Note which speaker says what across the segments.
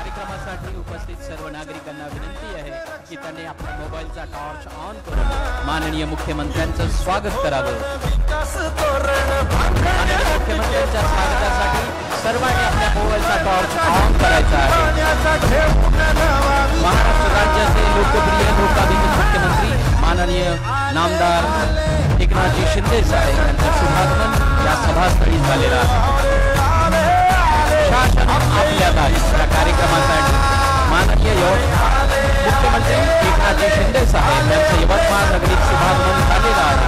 Speaker 1: कार्यक्रमासाठी उपस्थित सर्व नागरिकांना विनंती आहे की त्यांनी आपल्या मोबाईलचा टॉर्च ऑन करून माननीय मुख्यमंत्र्यांचं स्वागत करावं। मुख्यमंत्र्यांच्या स्वागतासाठी सर्वांनी आपल्या मोबाईलचा टॉर्च ऑन करायचा आहे। महाराष्ट्र राज्याचे लोकप्रिय लोकाभिमुख मुख्यमंत्री माननीय नामदार एकनाथजी शिंदे साहेब यांचं शुभागमन या सभास्थळी झालेलं आहे। शासन आपल्या दारी या कार्यक्रमासाठी माननीय मुख्यमंत्री एकनाथजी शिंदे साहेब यांचं यवतमाळ नगरीत शुभागमन झालेलं आहे।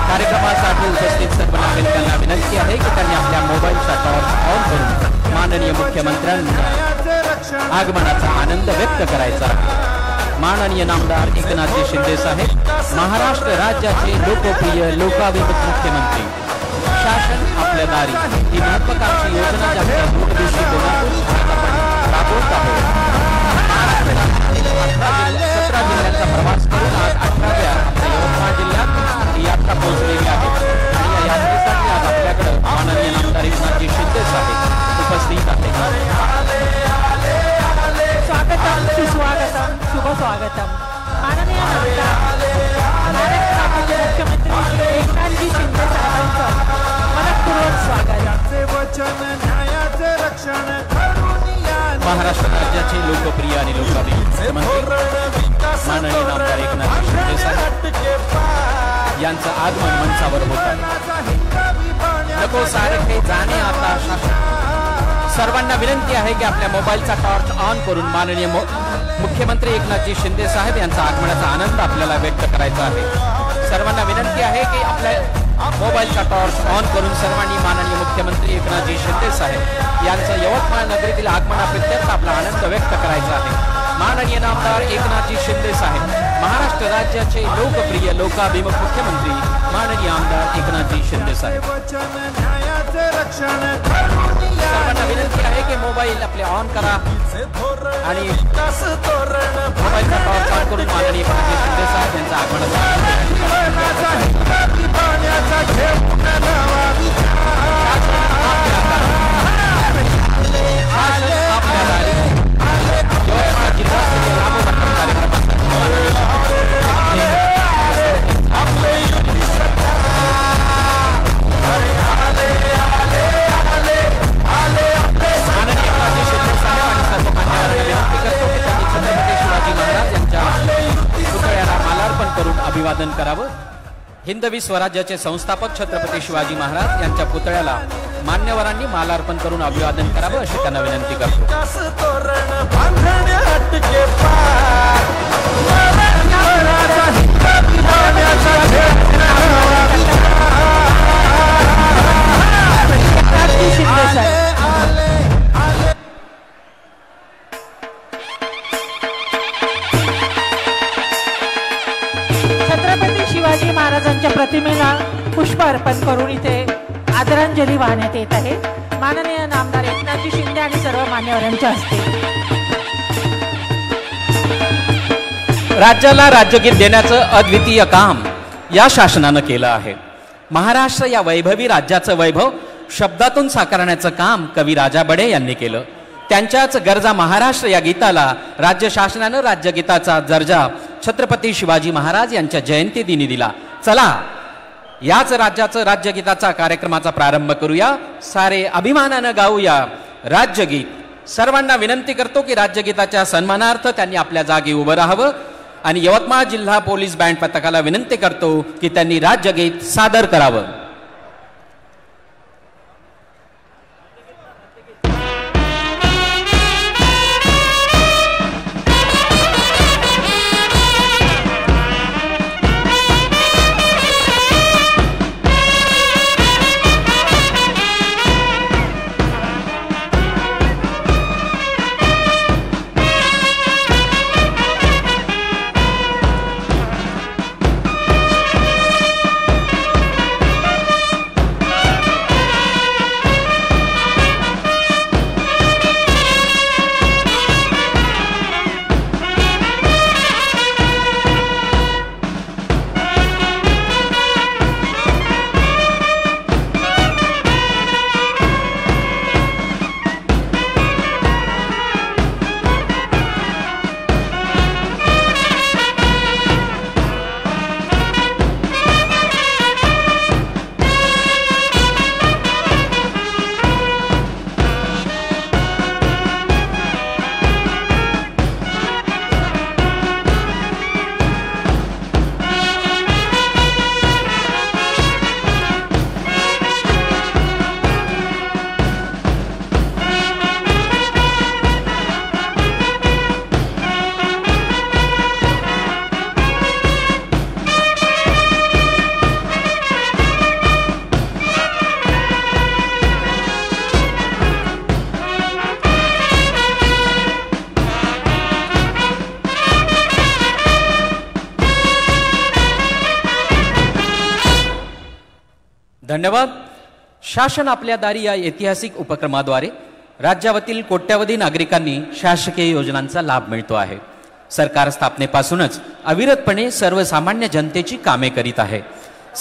Speaker 1: कार्यक्रमासाठी उपस्थित सर्व नागरिकांना विनंती आहे की त्यांनी आपल्या मोबाईलचा टॉर्च ऑन करून माननीय मुख्यमंत्र्यांच्या आगमनाचा आनंद व्यक्त करायचा आहे। माननीय नामदार एकनाथजी शिंदे साहेब महाराष्ट्र राज्याचे लोकप्रिय लोकाभिमुख मुख्यमंत्री शासन आपल्या दारी ही महत्वाकांक्षी योजना ज्यांच्या दूरदृष्टी कोणातून राबवत आहोत। 17 जिल्ह्यांचा प्रवास करून आज 18व्या आपल्या यवतमाळ जिल्ह्यात ही यात्रा पोहोचलेली आहे आणि या यात्रेसाठी आज आपल्याकडे माननीय नामदार एकनाथजी शिंदे साहेब उपस्थित आहेत।
Speaker 2: स्वागतम सुस्वागतम शुभ स्वागतम। माननीय नामदार महाराष्ट्र राज्याचे मुख्यमंत्री श्री एकनाथजी शिंदे साहेबांचं मनपूर्वक स्वागत।
Speaker 1: महाराष्ट्र राज्याचे लोकप्रिय आणि लोकाभिमुख मुख्यमंत्री माननीय नामदार एकनाथजी शिंदे साहेब यांचं आगमन मंचावर होत आहे। नको सारखे जाणे आता शासन सर्वांना विनंती आहे की आपल्या मोबाईलचा टॉर्च ऑन करून माननीय मुख्यमंत्री एकनाथजी शिंदे साहेब यांचा आगमनाचा आनंद आपल्याला व्यक्त करायचा आहे। सर्वांना विनंती आहे की आपल्या मोबाईलचा टॉर्च ऑन करून सर्वांनी माननीय मुख्यमंत्री एकनाथजी शिंदे साहेब यांचं यवतमाळ नगरीतील आगमनाप्रित्यर्थ आपला आनंद व्यक्त करायचा आहे। माननीय नामदार एकनाथजी शिंदे साहेब महाराष्ट्र राज्याचे लोकप्रिय लोकाभिमुख मुख्यमंत्री माननीय आमदार एकनाथजी शिंदे साहेब सर्वांना विनंती आहे की मोबाईल आपले ऑन करा आणि मोबाईलचा टॉर्च ऑन करून माननीय एकनाथजी शिंदे साहेब यांचा आगमनाचा अभिवादन करावं। हिंदवी स्वराज्याचे संस्थापक छत्रपती शिवाजी महाराज यांच्या पुतळ्याला मान्यवरांनी मालार्पण करून अभिवादन करावं अशी त्यांना विनंती करतो।
Speaker 2: छत्रपती शिवाजी महाराजांच्या प्रतिमेला पुष्प अर्पण करून इथे आदरांजली वाहण्यात येत आहे। माननीय नामदार एकनाथजी शिंदे आणि सर्व मान्यवरांच्या हस्ते
Speaker 1: राज्याला राज्यगीत देण्याचं अद्वितीय काम या शासनानं केलं आहे। महाराष्ट्र या वैभवी राज्याचं वैभव शब्दातून साकारण्याचं काम कवी राजा बडे यांनी केलं। त्यांच्याच गरजा महाराष्ट्र या गीताला राज्य शासनानं राज्यगीताचा दर्जा छत्रपती शिवाजी महाराज यांच्या जयंती दिनी दिला। चला याच राज्याचं राज्यगीताचा कार्यक्रमाचा प्रारंभ करूया। सारे अभिमानानं गाऊया राज्यगीत। सर्वांना विनंती करतो की राज्यगीताच्या सन्मानार्थ त्यांनी आपल्या जागी उभं राहावं आणि यवतमाळ जिल्हा पोलीस बँड पथकाला विनंती करतो की त्यांनी राज्यगीत सादर करावं। धन्यवाद. शासन आपल्या दारी या ऐतिहासिक उपक्रमाद्वारे राज्यावरील कोट्यावधी नागरिकांनी शासकीय योजनांचा लाभ मिळतो आहे. सरकार स्थापनेपासूनच अविरतपणे सर्वसामान्य जनतेची कामे करीत आहे.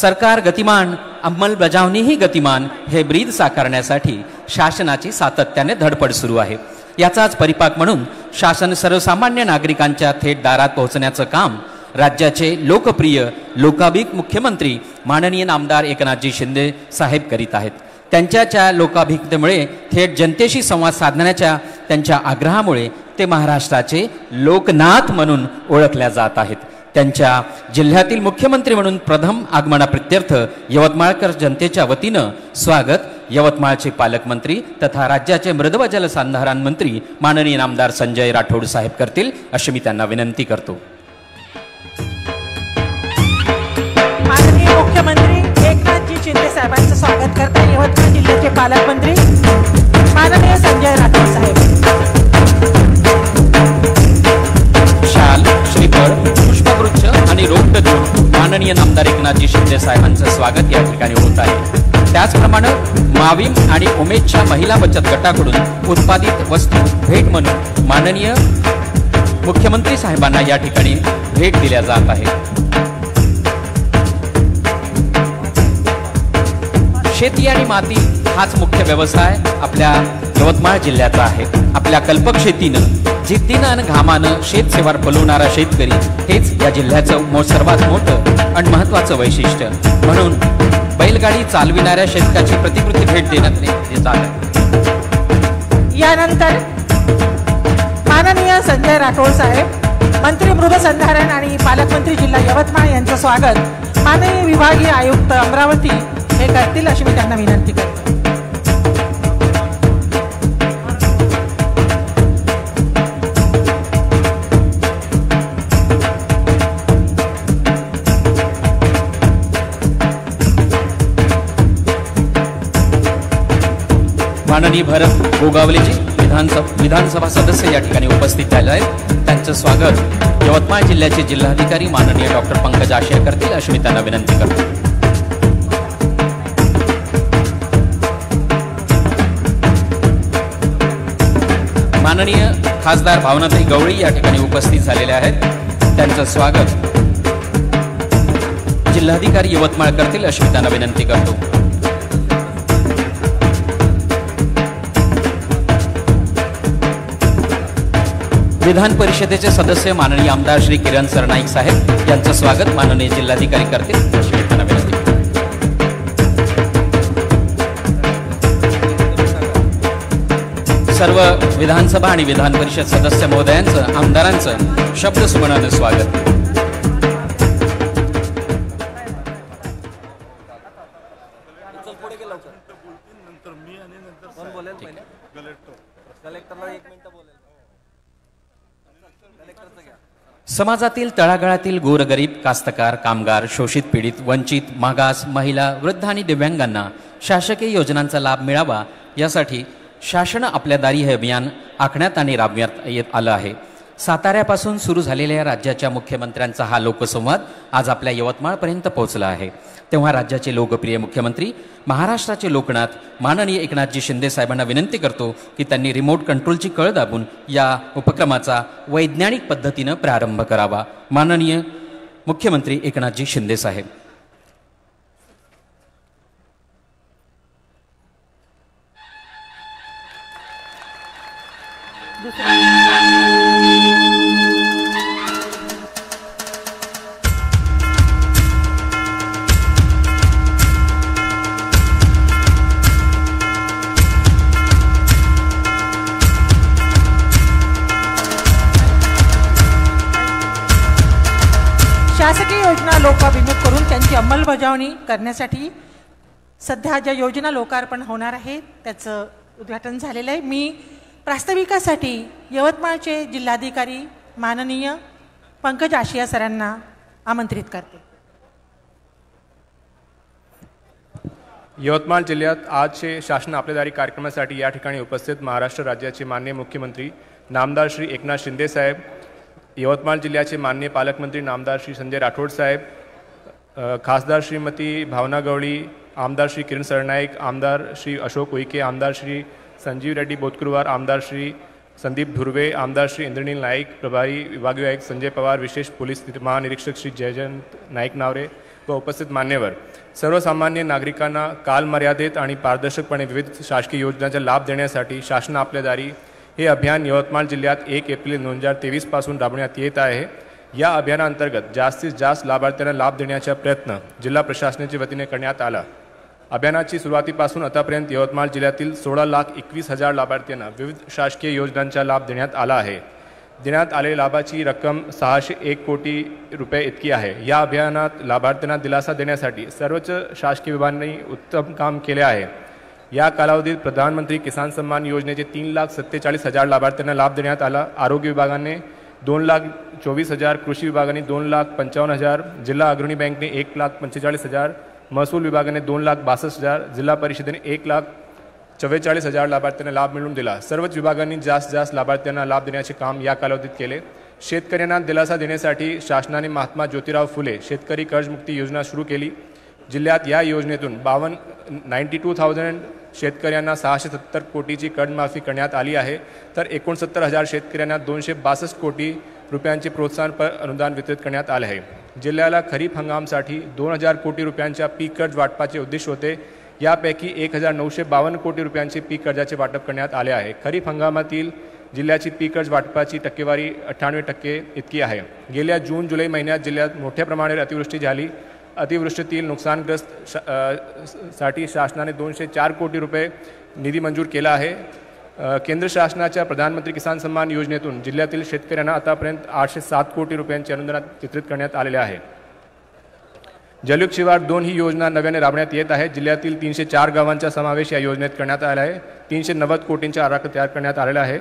Speaker 1: सरकार गतिमान, अंमलबजावणीही गतिमान हे ब्रीद साकारण्यासाठी शासनाची सातत्याने धडपड सुरू आहे. याचाच परिपाक म्हणून शासन सर्वसामान्य नागरिकांच्या थेट दारात पोहोचण्याचं काम राज्याचे लोकप्रिय लोकाभिमुख मुख्यमंत्री माननीय नामदार एकनाथजी शिंदे साहेब करीत आहेत. त्यांच्या लोकाभिमुखतेमुळे थेट जनतेशी संवाद साधण्याच्या त्यांच्या आग्रहामुळे ते महाराष्ट्राचे लोकनाथ म्हणून ओळखल्या जात आहेत. त्यांच्या जिल्ह्यातील मुख्यमंत्री म्हणून प्रथम आगमनाप्रित्यर्थ यवतमाळकर जनतेच्या वतीनं स्वागत यवतमाळचे पालकमंत्री तथा राज्याचे मृद व जलसंधारण मंत्री माननीय नामदार संजय राठोड साहेब करतील अशी मी त्यांना विनंती करतो.
Speaker 2: माननीय मुख्यमंत्री एकनाथजी शिंदे साहेबांचं स्वागत करतात यवतमाळ जिल्ह्याचे पालकमंत्री माननीय संजय राठोड साहेब.
Speaker 1: शाल, श्रीफळ, पुष्पवृक्ष आणि रोपट देऊन माननीय नामदार एकनाथजी शिंदे साहेबांचं स्वागत या ठिकाणी होत आहे. त्याचप्रमाणे माविम आणि उमेदच्या महिला बचत गटाकडून उत्पादित वस्तू भेट म्हणून माननीय मुख्यमंत्री साहेबांना या ठिकाणी भेट दिल्या जात आहे. शेती आणि माती हाच मुख्य व्यवसाय आपल्या यवतमाळ जिल्ह्याचा आहे. आपल्या कल्पक शेतीनं, जिद्दीनं आणि घामानं शेतसेवार फलवणारा शेतकरी हेच या जिल्ह्याचं सर्वात मोठं आणि महत्वाचं वैशिष्ट्य. म्हणून बैलगाडी चालविणाऱ्या शेतकऱ्याची प्रतिकृती भेट देण्यात येत आहे.
Speaker 2: यानंतर माननीय संजय राठोड साहेब मंत्री मृदसंधारण आणि पालकमंत्री जिल्हा यवतमाळ यांचं स्वागत माननीय विभागीय आयुक्त अमरावती हे करतील अशी मी त्यांना विनंती करतो.
Speaker 1: माननीय भरत गोगावलेजी विधानसभा सदस्य या ठिकाणी उपस्थित झाले आहेत. त्यांचं स्वागत यवतमाळ जिल्ह्याचे जिल्हाधिकारी माननीय डॉक्टर पंकज आशिया करतील अशी मी त्यांना विनंती करतो. माननीय खासदार भावनाताई गवळी या ठिकाणी उपस्थित झालेले आहेत. त्यांचं स्वागत जिल्हाधिकारी यवतमाळ करतील अशी मी त्यांना विनंती करतो. विधान परिषदेचे सदस्य माननीय आमदार श्री किरण सरनाईक साहेब यांचं स्वागत माननीय जिल्हाधिकारी करतील अशी मी त्यांना विनंती. सर्व विधानसभा आणि विधान परिषद सदस्य महोदयांचं आमदारांचं शब्दसुमनानं स्वागत. समाजातील तळागाळातील गोरगरीब, कास्तकार, कामगार, शोषित, पीडित, वंचित, मागास, महिला, वृद्ध आणि दिव्यांगांना शासकीय योजनांचा लाभ मिळावा यासाठी शासन आपल्या दारी हे अभियान आखण्यात आणि राबविण्यात येत आलं आहे. साताऱ्यापासून सुरू झालेल्या राज्याच्या मुख्यमंत्र्यांचा हा लोकसंवाद आज आपल्या यवतमाळपर्यंत पोहोचला आहे. तेव्हा राज्याचे लोकप्रिय मुख्यमंत्री, महाराष्ट्राचे लोकनाथ माननीय एकनाथजी शिंदे साहेबांना विनंती करतो की त्यांनी रिमोट कंट्रोलची कळ दाबून या उपक्रमाचा वैज्ञानिक पद्धतीनं प्रारंभ करावा. माननीय मुख्यमंत्री एकनाथजी शिंदे साहेब.
Speaker 2: शासकीय योजना लोकाभिमुख करून त्यांची अंमलबजावणी करण्यासाठी सध्या ज्या योजना लोकार्पण होणार आहे त्याचं उद्घाटन झालेलं आहे. मी प्रास्ताविकासाठी यवतमाळचे जिल्हाधिकारी माननीय पंकज आशिया सरांना आमंत्रित करते.
Speaker 3: यवतमाळ जिल्ह्यात आजचे शासन आपलेदारी कार्यक्रमासाठी या ठिकाणी उपस्थित महाराष्ट्र राज्याचे माननीय मुख्यमंत्री नामदार श्री एकनाथ शिंदे साहेब, यवतमाळ जिल्ह्याचे माननीय पालकमंत्री नामदार श्री संजय राठोड साहेब, खासदार श्रीमती भावना गवळी, आमदार श्री किरण सरनाईक, आमदार श्री अशोक उईके, आमदार श्री संजीव रेड्डी बोतकुरवार, आमदार श्री संदीप धुर्वे, आमदार श्री इंद्रनील नाईक, प्रभारी विभागीय आयुक्त संजय पवार, विशेष पोलीस महानिरीक्षक श्री जयजंत नाईक नावरे व उपस्थित मान्यवर, सर्वसामान्य नागरिकांना कालमर्यादेत आणि पारदर्शकपणे विविध शासकीय योजनांचा लाभ देण्यासाठी शासन आपल्या दारी हे अभियान यवतमाळ जिल्ह्यात 1 एप्रिल 2023 पासून राबवण्यात येत आहे। या अभियानांतर्गत जास्तीत जास्त लाभार्थ्यांना लाभ देण्याचा प्रयत्न जिल्हा प्रशासनाच्या वतीने करण्यात आला। अभियानाची सुरुवातीपासून आतापर्यंत यवतमाळ जिल्ह्यातील 16,21,000 लाभार्थ्यांना विविध शासकीय योजनांचा लाभ देण्यात आला आहे। देण्यात आलेल्या लाभाची रक्कम 601 कोटी रुपये इतकी आहे। या अभियानात लाभार्थ्यांना दिलासा देण्यासाठी सर्वच शासकीय विभागांनी उत्तम काम केले आहे। या कालावधीत प्रधानमंत्री किसान सन्मान योजनेचे 3,47,000 लाभार्थ्यांना लाभ देण्यात आला। आरोग्य विभागाने 2,24,000, कृषी विभागाने 2,55,000, जिल्हा अग्रणी बँकेने 1,45,000, महसूल विभागाने 2,62,000, जिल्हा परिषदेने 1,44,000 लाभार्थ्यांना लाभ मिळवून दिला। सर्वच विभागांनी जास्त लाभार्थ्यांना लाभ देण्याचे काम या कालावधीत केले। शेतकऱ्यांना दिलासा देण्यासाठी शासनाने महात्मा ज्योतिराव फुले शेतकरी कर्जमुक्ती योजना सुरू केली। जिल्ह्यात या योजनेतून 92,000 शेतकऱ्यांना 670 कोटीची कर्जमाफी करण्यात आली आहे, तर 69,000 शेतकऱ्यांना 262 कोटी रुपयांचे प्रोत्साहनपर अनुदान वितरित करण्यात आले आहे। जिल्ह्याला खरीप हंगामासाठी 2,000 कोटी रुपयांच्या पीक कर्ज वाटपाचे उद्दिष्ट होते। यापैकी 1,952 कोटी रुपयांचे पीक कर्जाचे वाटप करण्यात आले आहे। खरीप हंगामातील जिल्ह्याची पीक कर्ज वाटपाची टक्केवारी 98% इतकी आहे। गेल्या जून-जुलै महिन्यात जिल्ह्यात मोठ्या प्रमाणावर अतिवृष्टी झाली। अतिवृष्टीतील नुकसानग्रस्त साठी शासनाने 204 कोटी रुपये निधी मंजूर केला आहे। केंद्र शासनाच्या प्रधानमंत्री किसान सन्मान योजनेतून जिल्ह्यातील शेतकऱ्यांना आतापर्यंत 807 कोटी रुपयांचे अनुदान वितरित करण्यात आलेले आहे। जलयुक्त शिवार 2 ही योजना नव्याने राबवण्यात येत आहे। जिल्ह्यातील 304 गावांचा समावेश या योजनेत करण्यात आला आहे। 390 कोटींचा आराखडा तयार करण्यात आलेला आहे।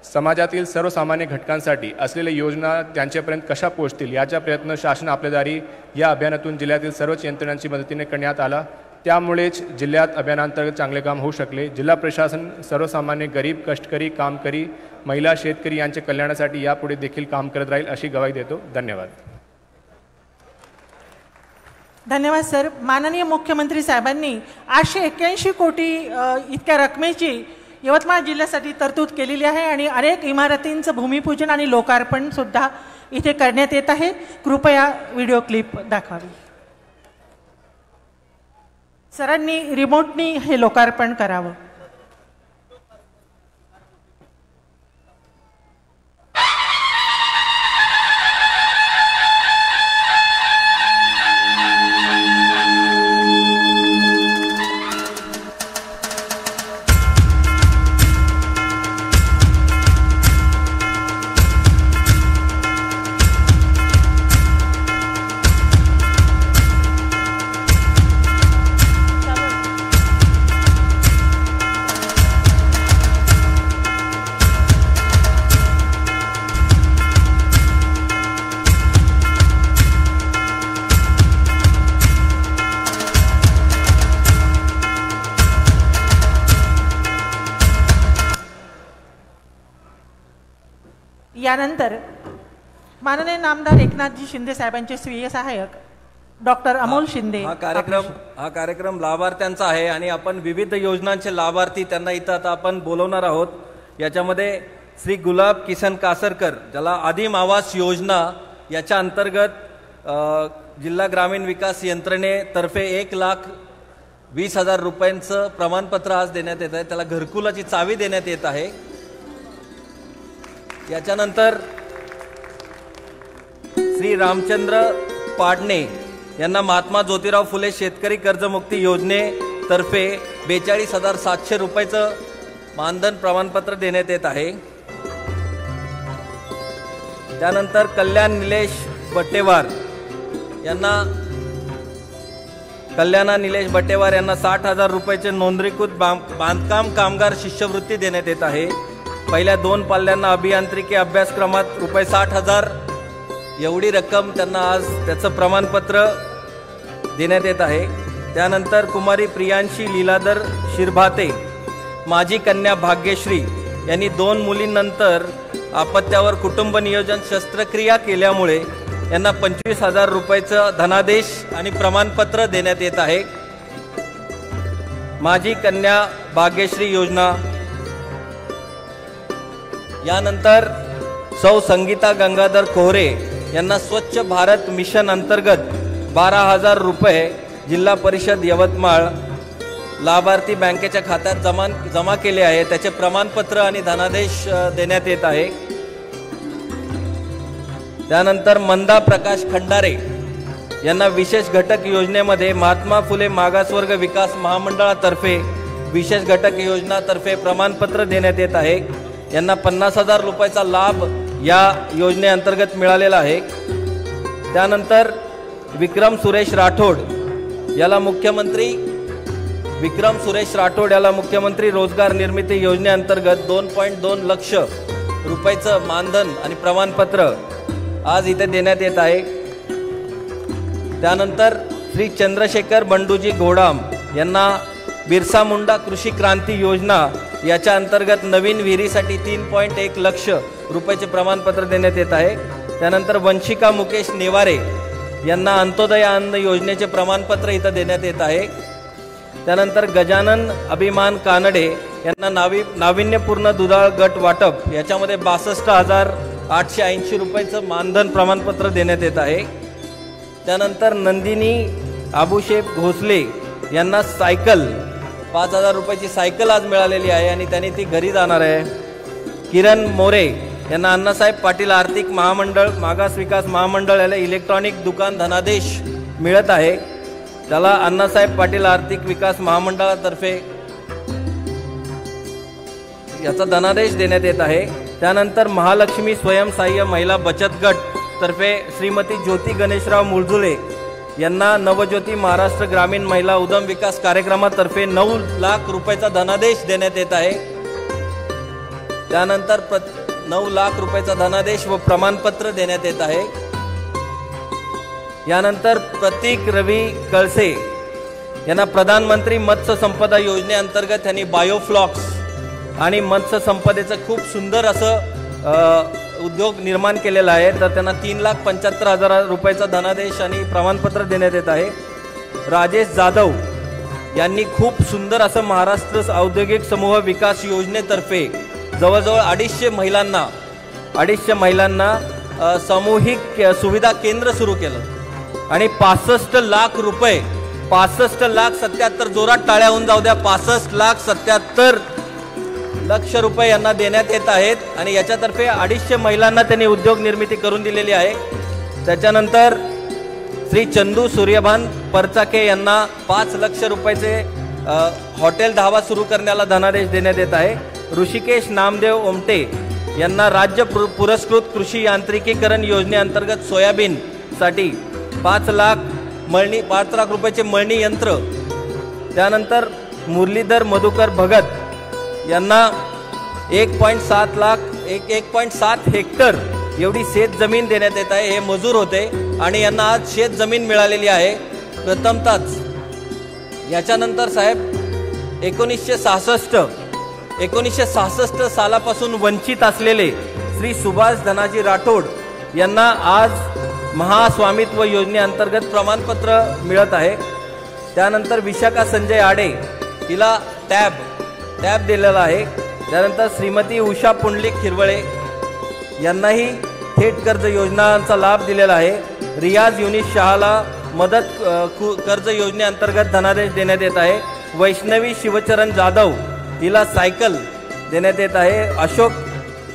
Speaker 3: समाजातील सर्वसामान्य घटकांसाठी असलेल्या योजना त्यांच्यापर्यंत कशा पोहोचतील याचा प्रयत्न शासन आपल्या दारी या अभियानातून जिल्ह्यातील सर्वच यंत्रणांची मदतीने करण्यात आला। त्यामुळेच जिल्ह्यात अभियानांतर्गत चांगले काम होऊ शकले। जिल्हा प्रशासन सर्वसामान्य गरीब, कष्टकरी, कामकरी, महिला, शेतकरी यांच्या कल्याणासाठी यापुढे देखील काम करत राहील अशी ग्वाही देतो। धन्यवाद।
Speaker 2: धन्यवाद सर। माननीय मुख्यमंत्री साहेबांनी 881 कोटी इतक्या रकमेची यवतमाळ जिल्ह्यासाठी तरतूद केलेली आहे आणि अनेक इमारतींचं भूमिपूजन आणि लोकार्पण सुद्धा इथे करण्यात येत आहे। कृपया व्हिडिओ क्लिप दाखवावी। सरांनी रिमोटनी हे लोकार्पण करावं। यानंतर माननीय नामदार एकनाथजी शिंदे साहेबांचे स्वीय सहाय्यक डॉक्टर अमोल शिंदे
Speaker 4: हा कार्यक्रम लाभार्थ्यांचा आहे आणि आपण विविध योजनांचे लाभार्थी त्यांना इथं आता आपण बोलवणार आहोत। याच्यामध्ये श्री गुलाब किसन कासरकर ज्याला आदिम आवास योजना याच्या अंतर्गत जिल्हा ग्रामीण विकास यंत्रणेतर्फे 1,20,000 रुपयांचं प्रमाणपत्र आज देण्यात येत आहे। त्याला घरकुलाची चावी देण्यात येत आहे। याच्यानंतर श्री रामचंद्र पाडणे यांना महात्मा ज्योतिराव फुले शेतकरी कर्जमुक्ती योजनेतर्फे 42,700 रुपयाचं मानधन प्रमाणपत्र देण्यात येत आहे। त्यानंतर कल्याण निलेश बट्टेवार यांना 60,000 रुपयाचे नोंदणीकृत बांधकाम कामगार शिष्यवृत्ती देण्यात येत आहे। पहिल्या 2 पाल्यांना अभियांत्रिकी अभ्यासक्रमात ₹60,000 एवढी रक्कम त्यांना आज त्याचं प्रमाणपत्र देण्यात येत आहे। त्यानंतर कुमारी प्रियांशी लीलाधर शिरभाते माजी कन्या भाग्यश्री यांनी 2 मुलींनंतर अपत्यावर कुटुंब नियोजन शस्त्रक्रिया केल्यामुळे यांना 25,000 रुपयाचं धनादेश आणि प्रमाणपत्र देण्यात येत आहे। माझी कन्या भाग्यश्री योजना, यानंतर सौ संगीता गंगाधर कोहरे यांना स्वच्छ भारत मिशन अंतर्गत 12,000 रुपये जिल्हा परिषद यवतमाळ लाभार्थी बँकेच्या खात्यात जमा केले आहे, त्याचे प्रमाणपत्र आणि धनादेश देण्यात येत आहे। त्यानंतर मंदा प्रकाश खंडारे यांना विशेष घटक योजनेमध्ये महात्मा फुले मागासवर्ग विकास महामंडळातर्फे विशेष घटक योजनातर्फे प्रमाणपत्र देण्यात येत आहे। यांना 50,000 रुपयाचा लाभ या योजनेअंतर्गत मिळालेला आहे। त्यानंतर विक्रम सुरेश राठोड याला मुख्यमंत्री रोजगार निर्मिती योजनेअंतर्गत 2.2 लक्ष रुपयाचं मानधन आणि प्रमाणपत्र आज इथे देण्यात येत आहे। त्यानंतर श्री चंद्रशेखर बंडूजी घोडाम यांना बिरसा मुंडा कृषी क्रांती योजना याच्या अंतर्गत नवीन विहिरीसाठी 3.1 लक्ष रुपयाचे प्रमाणपत्र देण्यात येत आहे। त्यानंतर वंशिका मुकेश नेवारे यांना अंत्योदय अन्न योजनेचे प्रमाणपत्र इथं देण्यात येत आहे। त्यानंतर गजानन अभिमान कानडे यांना नाविन्यपूर्ण दुधाळ गट वाटप याच्यामध्ये 62,880 रुपयाचं मानधन प्रमाणपत्र देण्यात येत आहे। त्यानंतर नंदिनी अबुशेफ घोसले यांना सायकल 5,000 रुपयाची सायकल आज मिळालेली आहे आणि त्यांनी ती घरी जाणार आहे। किरण मोरे यांना अण्णासाहेब पाटील आर्थिक महामंडळ मागास विकास महामंडळ याला इलेक्ट्रॉनिक दुकान धनादेश मिळत आहे, त्याला अण्णासाहेब पाटील आर्थिक विकास महामंडळातर्फे याचा धनादेश देण्यात येत आहे। त्यानंतर महालक्ष्मी स्वयंसहाय्य महिला बचत गट तर्फे श्रीमती ज्योती गणेशराव मुळजुले यांना नवज्योती महाराष्ट्र ग्रामीण महिला उद्यम विकास कार्यक्रमातर्फे 9 लाख रुपयाचा धनादेश देण्यात येत आहे। त्यानंतर 9 लाख रुपयाचा धनादेश व प्रमाणपत्र देण्यात येत आहे। यानंतर प्रतीक रवी कळसे यांना प्रधानमंत्री मत्स्य संपदा योजनेअंतर्गत त्यांनी बायोफ्लॉक्स आणि मत्स्य संपदेचं खूप सुंदर असं उद्योग निर्माण केलेला आहे, तर त्यांना 3,75,000 रुपयाचा धनादेश आणि प्रमाणपत्र देण्यात येत आहे। राजेश जाधव यांनी खूप सुंदर असं महाराष्ट्र औद्योगिक समूह विकास योजनेतर्फे जवळजवळ 250 महिलांना सामूहिक सुविधा केंद्र सुरू केलं आणि 65 लाख रुपये 65,77,000 जोरात टाळ्या होऊन जाऊ द्या 65,77,000 लक्ष रुपये यांना देण्यात येत आहेत आणि याच्यातर्फे 250 महिलांना त्यांनी उद्योग निर्मिती करून दिलेली आहे। त्याच्यानंतर श्री चंदू सूर्यभान परचाके यांना 5 लाख रुपयाचे हॉटेल धाबा सुरू करण्याला धनादेश देण्यात येत आहे। ऋषिकेश नामदेव ओमटे यांना राज्य पुरस्कृत कृषी यांत्रिकीकरण योजनेअंतर्गत सोयाबीन साठी 5 लाख रुपयाचे मळणी यंत्र। त्यानंतर मुरलीधर मधुकर भगत यांना 1.7 हेक्टर एवढी शेत जमीन देण्यात येत आहे। हे मजूर होते आणि यांना आज शेत जमीन मिळालेली आहे प्रथमतःच। याच्यानंतर साहेब 1966 सालापासून वंचित असलेले श्री सुभाष धनाजी राठोड यांना आज महास्वामित्व योजनेअंतर्गत प्रमाणपत्र मिळत आहे। त्यानंतर विशाखा संजय आडे हिला टॅब दिलेला आहे। त्यानंतर श्रीमती उषा पुंडलिक हिरवळे यांनाही थेट कर्ज योजनांचा लाभ दिलेला आहे। रियाज युनिस शहाला मदत कर्ज योजनेअंतर्गत धनादेश देण्यात येत आहे। वैष्णवी शिवचरण जाधव हिला सायकल देण्यात येत आहे। अशोक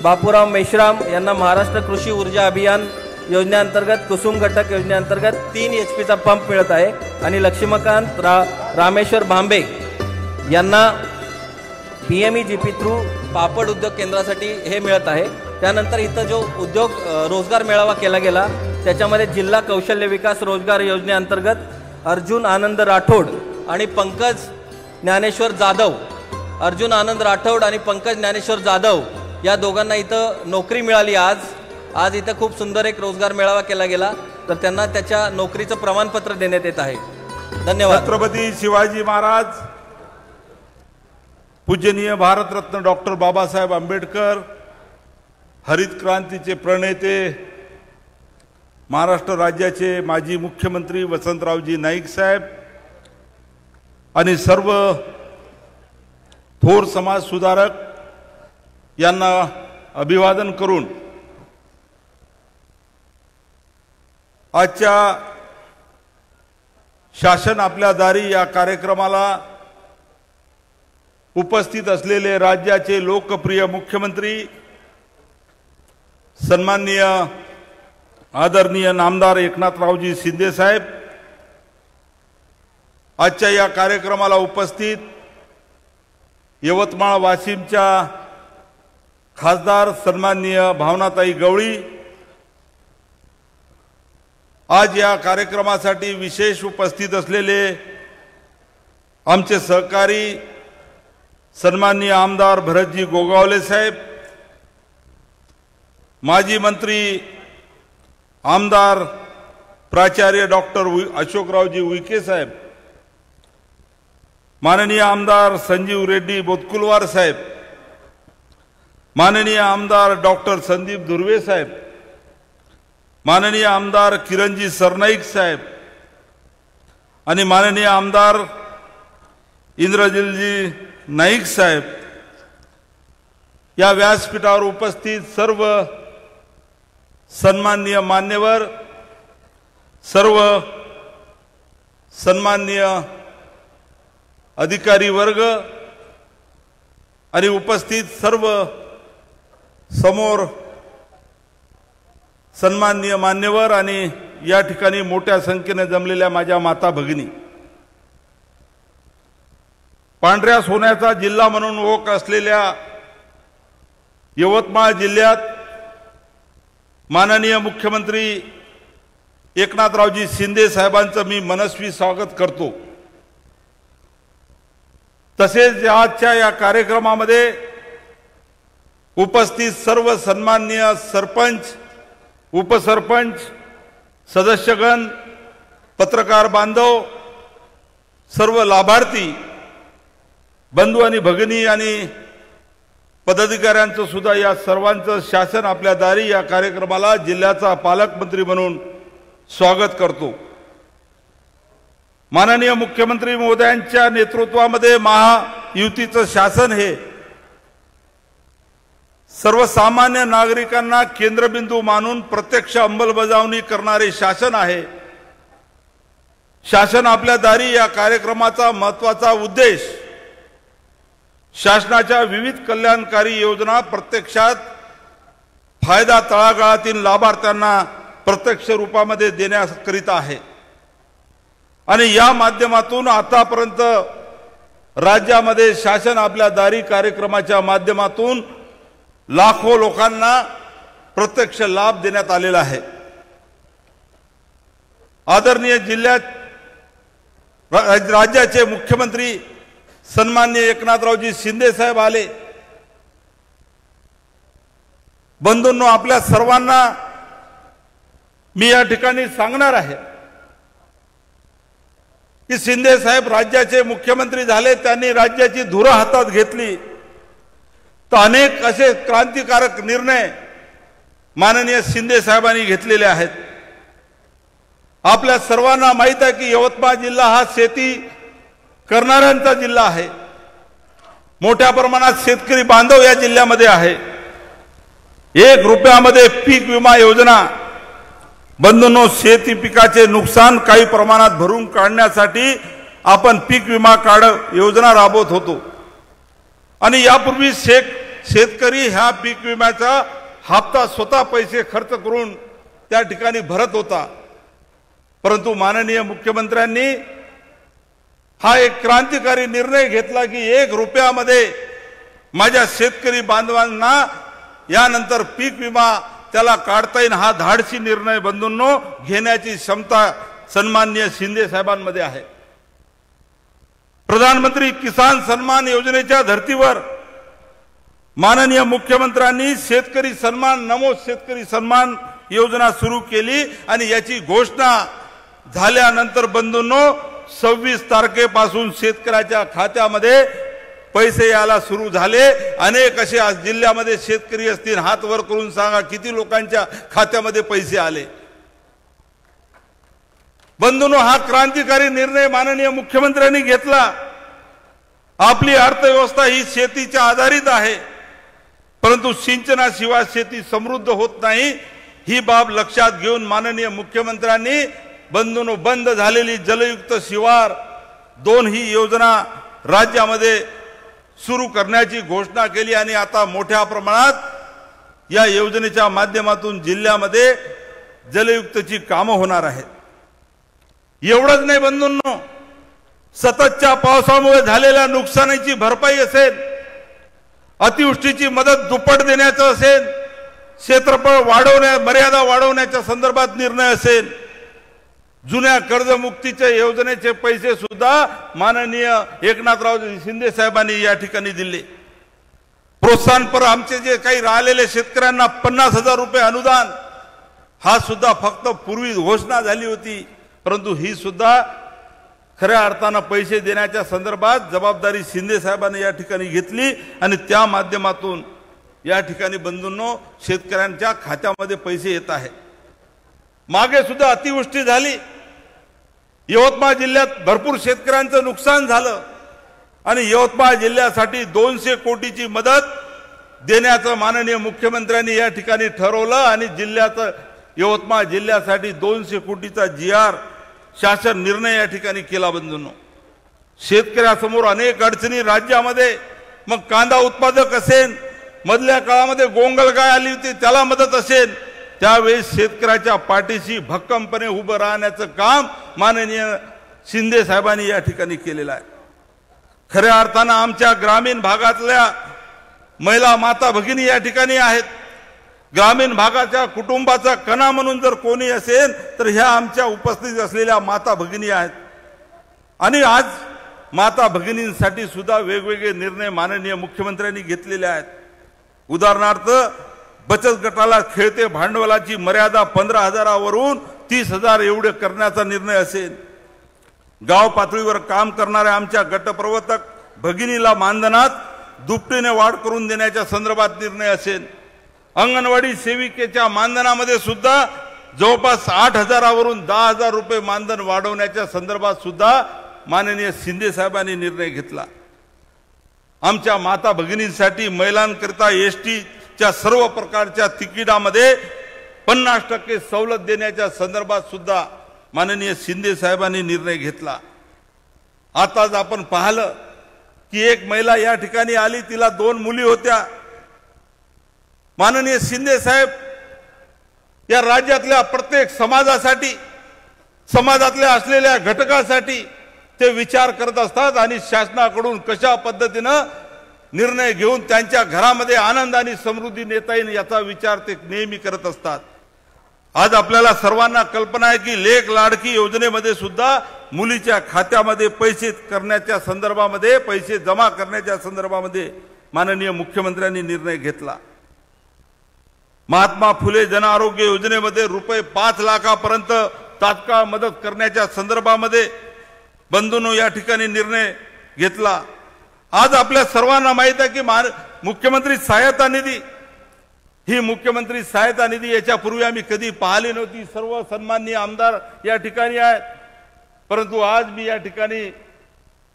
Speaker 4: बापूराव मेश्राम यांना महाराष्ट्र कृषी ऊर्जा अभियान योजनेअंतर्गत कुसुम घटक योजनेअंतर्गत 3 HP पंप मिळत आहे आणि लक्ष्मीकांत रामेश्वर भांबे यांना PMEGP थ्रू पापड उद्योग केंद्रासाठी हे मिळत आहे। त्यानंतर इथं जो उद्योग रोजगार मेळावा केला गेला त्याच्यामध्ये जिल्हा कौशल्य विकास रोजगार योजनेअंतर्गत अर्जुन आनंद राठोड आणि पंकज ज्ञानेश्वर जाधव या दोघांना इथं नोकरी मिळाली। आज इथं खूप सुंदर एक रोजगार मेळावा केला गेला, तर त्यांना त्याच्या नोकरीचं प्रमाणपत्र देण्यात येत आहे। धन्यवाद।
Speaker 5: छत्रपती शिवाजी महाराज, पूजनीय भारतरत्न डॉक्टर बाबासाहेब आंबेडकर, हरित क्रांतीचे प्रणेते, महाराष्ट्र राज्याचे माजी मुख्यमंत्री वसंतरावजी नाईक साहेब आणि सर्व थोर समाज सुधारक यांना अभिवादन करून आजच्या शासन आपल्या दारी या कार्यक्रमाला उपस्थित असलेले राज्याचे लोकप्रिय मुख्यमंत्री सन्माननीय आदरणीय नामदार एकनाथरावजी शिंदे साहेब, आजच्या या कार्यक्रमाला उपस्थित यवतमाळ वाशिमच्या खासदार सन्माननीय भावनाताई गवळी, आज या कार्यक्रमासाठी विशेष उपस्थित असलेले आमचे सहकारी सन्माननीय आमदार भरतजी गोगावले साहेब, माजी मंत्री आमदार प्राचार्य डॉक्टर अशोकरावजी उईके साहेब, माननीय आमदार संजीव रेड्डी बोतकुलवार साहेब, माननीय आमदार डॉक्टर संदीप धुर्वे साहेब, माननीय आमदार किरणजी सरनाईक साहेब आणि माननीय आमदार इंद्रजिलजी नाईक साहेब, या व्यासपीठावर उपस्थित सर्व सन्माननीय मान्यवर, सर्व सन्माननीय अधिकारी वर्ग आणि उपस्थित सर्व समोर सन्माननीय मान्यवर आणि या ठिकाणी मोठ्या संख्येने जमलेल्या माझ्या माता भगिनी, पांढऱ्या सोन्याचा जिल्हा म्हणून ओळख असलेल्या यवतमाळ जिल्ह्यात माननीय मुख्यमंत्री एकनाथरावजी शिंदे साहेबांचं मी मनस्वी स्वागत करतो। तसेच आजच्या या कार्यक्रमामध्ये उपस्थित सर्व सन्माननीय सरपंच, उपसरपंच, सदस्यगण, पत्रकार बांधव, सर्व लाभार्थी बंधू आणि भगिनी आणि पदाधिकाऱ्यांचं सुद्धा या सर्वांचं शासन आपल्या दारी या कार्यक्रमाला जिल्ह्याचा पालकमंत्री म्हणून स्वागत करतो। माननीय मुख्यमंत्री महोदयांच्या नेतृत्वामध्ये महायुतीचं शासन हे सर्वसामान्य नागरिकांना केंद्रबिंदू मानून प्रत्यक्ष अंमलबजावणी करणारे शासन आहे। शासन आपल्या दारी या कार्यक्रमाचा महत्त्वाचा उद्देश शासनाच्या विविध कल्याणकारी योजना प्रत्यक्षात फायदा तळागाळातील लाभार्थ्यांना प्रत्यक्ष रूपामध्ये देण्याकरिता आहे आणि या माध्यमातून आतापर्यंत राज्यामध्ये शासन आपल्या दारी कार्यक्रमाच्या माध्यमातून लाखो लोकांना प्रत्यक्ष लाभ देण्यात आलेला आहे। आदरणीय जिल्ह्यात राज्याचे मुख्यमंत्री सन्माननीय एकनाथरावजी शिंदे साहेब आले। बंधूंनो, आपल्या सर्वांना मी या ठिकाणी सांगणार आहे की शिंदे साहेब राज्याचे मुख्यमंत्री झाले, त्यांनी राज्याची धुरा हातात घेतली तर अनेक असे क्रांतिकारक निर्णय माननीय शिंदे साहेबांनी घेतलेले आहेत। आपल्या सर्वांना माहित आहे की यवतमाळ जिल्हा हा शेती करणाऱ्यांचा जिल्हा आहे। मोठ्या प्रमाणात शेतकरी बांधव या जिल्ह्यामध्ये आहे। 1 रुपयामध्ये पीक विमा योजना, बंधूंनो, शेती पिकाचे नुकसान काही प्रमाणात भरून काढण्यासाठी आपण पीक विमा योजना राबवत होतो आणि यापूर्वी शेतकरी ह्या पीक विम्याचा हप्ता स्वतः पैसे खर्च करून त्या ठिकाणी भरत होता। परंतु माननीय मुख्यमंत्र्यांनी हा एक क्रांतिकारी निर्णय घेतला की 1 रुपयामध्ये माझ्या शेतकरी बांधवांना यानंतर पीक विमा त्याला काढता येईल। हा धाडसी निर्णय बंधूंनो घेण्याची क्षमता सन्माननीय शिंदे साहेबांमध्ये आहे। प्रधानमंत्री किसान सन्मान योजनेच्या धर्तीवर माननीय मुख्यमंत्र्यांनी शेतकरी सन्मान, नमो शेतकरी सन्मान योजना सुरू केली आणि याची घोषणा झाल्यानंतर बंधूंनो 26 तारखेपासून शेतकऱ्याच्या खात्यामध्ये पैसे यायला सुरू झाले। अनेक असे आज जिल्ह्यामध्ये शेतकरी असतील, हात वर करून सांगा किती लोकांच्या खात्यामध्ये पैसे आले। बंधूंनो, हा क्रांतिकारी निर्णय माननीय मुख्यमंत्र्यांनी घेतला आपली अर्थव्यवस्था ही शेतीच्या आधारित आहे, परंतु सिंचनाशिवाय शेती समृद्ध होत नाही। ही बाब लक्षात घेऊन माननीय मुख्यमंत्र्यांनी बंधूंनो बंद झालेली जलयुक्त शिवार 2 ही योजना राज्यामध्ये सुरू करण्याची घोषणा केली आणि आता मोठ्या प्रमाणात या योजनेच्या माध्यमातून जिल्ह्यामध्ये जलयुक्तची कामं होणार आहेत। एवढंच नाही बंधूंनो, सततच्या पावसामुळे झालेल्या नुकसानीची भरपाई असेल, अतिवृष्टीची मदत दुप्पट देण्याचं असेल, क्षेत्रफळ मर्यादा वाढवण्याच्या संदर्भात निर्णय असेल, जुन्या कर्जमुक्तीच्या योजनेचे पैसे सुद्धा माननीय एकनाथराव शिंदे साहेबांनी या ठिकाणी दिले। प्रोत्साहनपर आमचे जे काही राहिलेले शेतकऱ्यांना 50,000 रुपये अनुदान, हा सुद्धा फक्त पूर्वी घोषणा झाली होती, परंतु ही सुद्धा खऱ्या अर्थानं पैसे देण्याच्या संदर्भात जबाबदारी शिंदे साहेबांनी या ठिकाणी घेतली आणि त्या माध्यमातून या ठिकाणी बंधूंनो शेतकऱ्यांच्या खात्यामध्ये पैसे येत आहेत। मागे सुद्धा अतिवृष्टी झाली, यवतमाळ जिल्ह्यात भरपूर शेतकऱ्यांचं नुकसान झालं आणि यवतमाळ जिल्ह्यासाठी 200 कोटीची मदत देण्याचं माननीय मुख्यमंत्र्यांनी या ठिकाणी ठरवलं आणि यवतमाळ जिल्ह्यासाठी 200 कोटीचा GR शासन निर्णय या ठिकाणी केला। बंधूंनो, शेतकऱ्यासमोर अनेक अडचणी राज्यामध्ये, मग कांदा उत्पादक असेल, मधल्या काळामध्ये गोंगलगाय आली होती त्याला मदत असेल, त्यावेळेस शेतकऱ्याच्या पाठीशी भक्कमपणे उभं राहण्याचं काम माननीय शिंदे साहेबांनी या ठिकाणी केलेलं आहे। खऱ्या अर्थानं आमच्या ग्रामीण भागातल्या महिला माता भगिनी या ठिकाणी आहेत। ग्रामीण भागाच्या कुटुंबाचा कणा म्हणून जर कोणी असेल तर ह्या आमच्या उपस्थित असलेल्या माता भगिनी आहेत आणि आज माता भगिनींसाठी सुद्धा वेगवेगळे निर्णय माननीय मुख्यमंत्र्यांनी घेतलेले आहेत। उदाहरणार्थ बचत गटाला खेळते भांडवलाची मर्यादा 15,000 वरून 30,000 एवढे करण्याचा निर्णय असेल, गाव पातळीवर काम करणाऱ्या आमच्या गटप्रवर्तक भगिनीला मानधनात दुपटीने वाढ करून देण्याच्या संदर्भात निर्णय असेल, अंगणवाडी सेविकेच्या मानधनामध्ये सुद्धा जवळपास 8,000 वरून 10,000 रुपये मानधन वाढवण्याच्या संदर्भात सुद्धा माननीय शिंदे साहेबांनी निर्णय घेतला। आमच्या माता भगिनींसाठी महिलांकरिता STच्या सर्व प्रकारच्या तिकिटामध्ये 50% सवलत देण्याच्या संदर्भात सुद्धा माननीय शिंदे साहेबांनी निर्णय घेतला। आताच आपण पाहिलं की एक महिला या ठिकाणी आली, तिला 2 मुली होत्या। माननीय शिंदे साहेब या राज्यातल्या प्रत्येक समाजासाठी, समाजातल्या असलेल्या घटकासाठी ते विचार करत असतात आणि शासनाकडून कशा पद्धतीनं निर्णय घेऊन त्यांच्या घरामध्ये आनंद आणि समृद्धी नेता येईल याचा विचार ते नेहमी करत असतात। आज आपल्याला सर्वांना कल्पना आहे की लेक लाडकी योजनेमध्ये सुद्धा मुलीच्या खात्यामध्ये पैसे करण्याच्या संदर्भामध्ये, पैसे जमा करण्याच्या संदर्भामध्ये माननीय मुख्यमंत्र्यांनी निर्णय घेतला। महात्मा फुले जन आरोग्य योजनेमध्ये रुपये 5 लाखापर्यंत तात्काळ मदत करण्याच्या संदर्भामध्ये बंधूंनो या ठिकाणी निर्णय घेतला। आज आपल्या सर्वांना माहित आहे की मुख्यमंत्री सहायता निधी, ही मुख्यमंत्री सहायता निधी याच्यापूर्वी आम्ही कधी पाहिली नव्हती। सर्व सन्माननीय आमदार या ठिकाणी आहेत, परंतु आज मी या ठिकाणी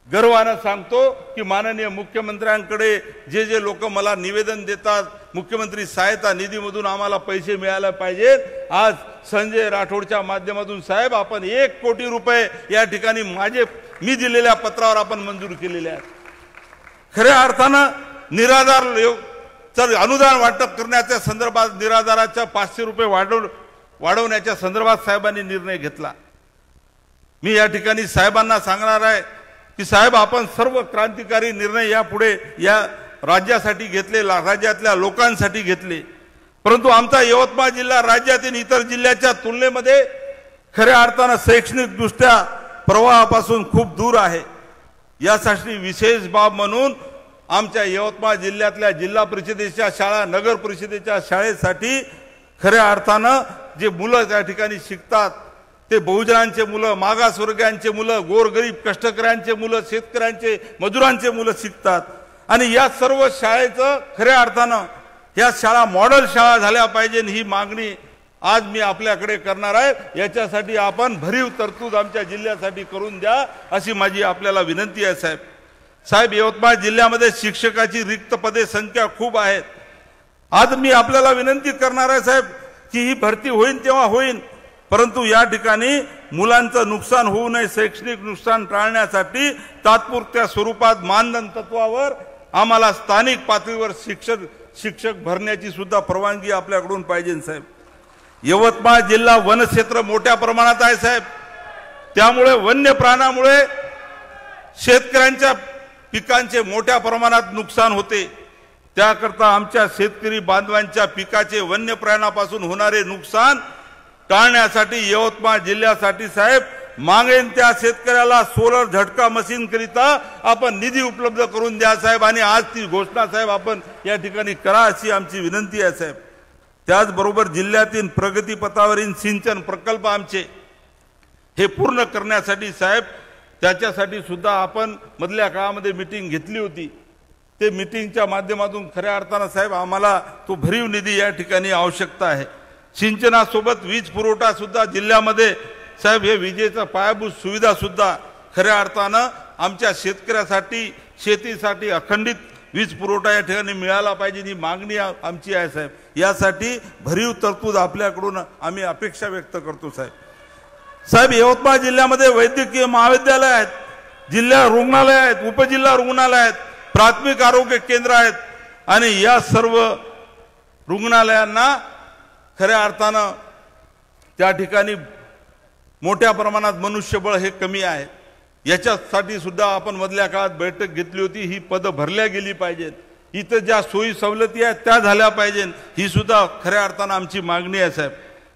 Speaker 5: गर्वानं सांगतो की माननीय मुख्यमंत्र्यांकडे जे लोक मला निवेदन देतात, मुख्यमंत्री सहायता निधीमधून आम्हाला पैसे मिळाले पाहिजेत, आज संजय राठोडच्या माध्यमातून साहेब आपण 1 कोटी रुपये या ठिकाणी मी दिलेल्या पत्रावर आपण मंजूर केलेले आहेत। खऱ्या अर्थानं निराधार अनुदान वाटप करण्याच्या संदर्भात निराधाराच्या 500 रुपये वाढवण्याच्या संदर्भात साहेबांनी निर्णय घेतला। मी या ठिकाणी साहेबांना सांगणार आहे की साहेब आपण सर्व क्रांतिकारी निर्णय यापुढे या राज्यासाठी घेतले, राज्यातल्या लोकांसाठी घेतले, परंतु आमचा यवतमाळ जिल्हा राज्यातील इतर जिल्ह्याच्या तुलनेमध्ये खऱ्या अर्थानं शैक्षणिक दृष्ट्या प्रवाहापासून खूप दूर आहे। यासाठी विशेष बाब म्हणून आमच्या यवतमाळ जिल्ह्यातल्या जिल्हा परिषदेच्या शाळा, नगर परिषदेच्या शाळेसाठी खऱ्या अर्थानं जे मुलं त्या ठिकाणी शिकतात ते बहुजनांचे मुलं, मागासवर्गीयांचे मुलं, गोरगरीब कष्टकऱ्यांचे मुलं, शेतकऱ्यांचे, मजुरांचे मुलं शिकतात आणि या सर्व शाळेचं खऱ्या अर्थानं या शाळा मॉडेल शाळा झाल्या पाहिजे ही मागणी आज मी आपल्याकडे करणार आहे। याच्यासाठी आपण भरीव तरतूद आमच्या जिल्ह्यासाठी करून द्या अशी माझी आपल्याला विनंती आहे साहेब। साहेब, यवतमाळ जिल्ह्यामध्ये शिक्षकाची रिक्त पदे संख्या खूप आहेत. आज मी आपल्याला विनंती करणार आहे साहेब की ही भरती होईल तेव्हा होईल, परंतु या ठिकाणी मुलांचं नुकसान होऊ नये, शैक्षणिक नुकसान टाळण्यासाठी तात्पुरत्या स्वरूपात मानधन तत्वावर आम्हाला स्थानिक पातळीवर शिक्षक भरण्याची सुद्धा परवानगी आपल्याकडून पाहिजे साहेब. यवतमाळ जिल्हा वनक्षेत्र मोठ्या प्रमाणात आहे साहेब, त्यामुळे वन्य प्राण्यामुळे शेतकऱ्यांच्या पिकांचे मोठ्या प्रमाणात नुकसान होते. त्याकरता आमच्या शेतकरी बांधवांच्या पिकाचे वन्य प्राण्यापासून होणारे नुकसान टाळण्यासाठी यवतमाळ जिल्ह्यासाठी साहेब मागेन त्या शेतकऱ्याला सोलर झटका मशीन करिता आपण निधी उपलब्ध करून द्या साहेब, आणि आज ती घोषणा साहेब आपण या ठिकाणी करा अशी आमची विनंती आहे साहेब. त्याचबरोबर जिल्ह्यातील प्रगतीपथावरील सिंचन प्रकल्प आमचे हे पूर्ण करण्यासाठी साहेब त्याच्यासाठी सुद्धा आपण मधल्या काळामध्ये मीटिंग घेतली होती. ते मीटिंगच्या माध्यमातून खऱ्या अर्थानं साहेब आम्हाला तो भरीव निधी या ठिकाणी आवश्यकता आहे. सिंचनासोबत वीज पुरवठा सुद्धा जिल्ह्यामध्ये साहेब हे विजेचा पायाभूत सुविधा सुद्धा खऱ्या अर्थानं आमच्या शेतकऱ्यासाठी शेतीसाठी अखंडित वीज पुरवठा या ठिकाणी मिळाला पाहिजे ही मागणी आमची आहे साहेब. यासाठी भरीव तरतूद आपल्याकडून आम्ही अपेक्षा व्यक्त करतो साहेब. साहेब, यवतमाळ जिल्ह्यामध्ये वैद्यकीय महाविद्यालय आहेत, जिल्हा रुग्णालय आहेत, उपजिल्हा रुग्णालय आहेत, प्राथमिक आरोग्य केंद्र आहेत, आणि या सर्व रुग्णालयांना खऱ्या अर्थानं त्या ठिकाणी मोठ्या प्रमाणात मनुष्यबळ हे कमी आहे. याच्यासाठी सुद्धा आपण मधल्या काळात बैठक घेतली होती. ही पदं भरल्या गेली पाहिजेत, इथं ज्या सोयी सवलती आहेत त्या झाल्या पाहिजेत, ही सुद्धा खऱ्या अर्थानं आमची मागणी आहे साहेब.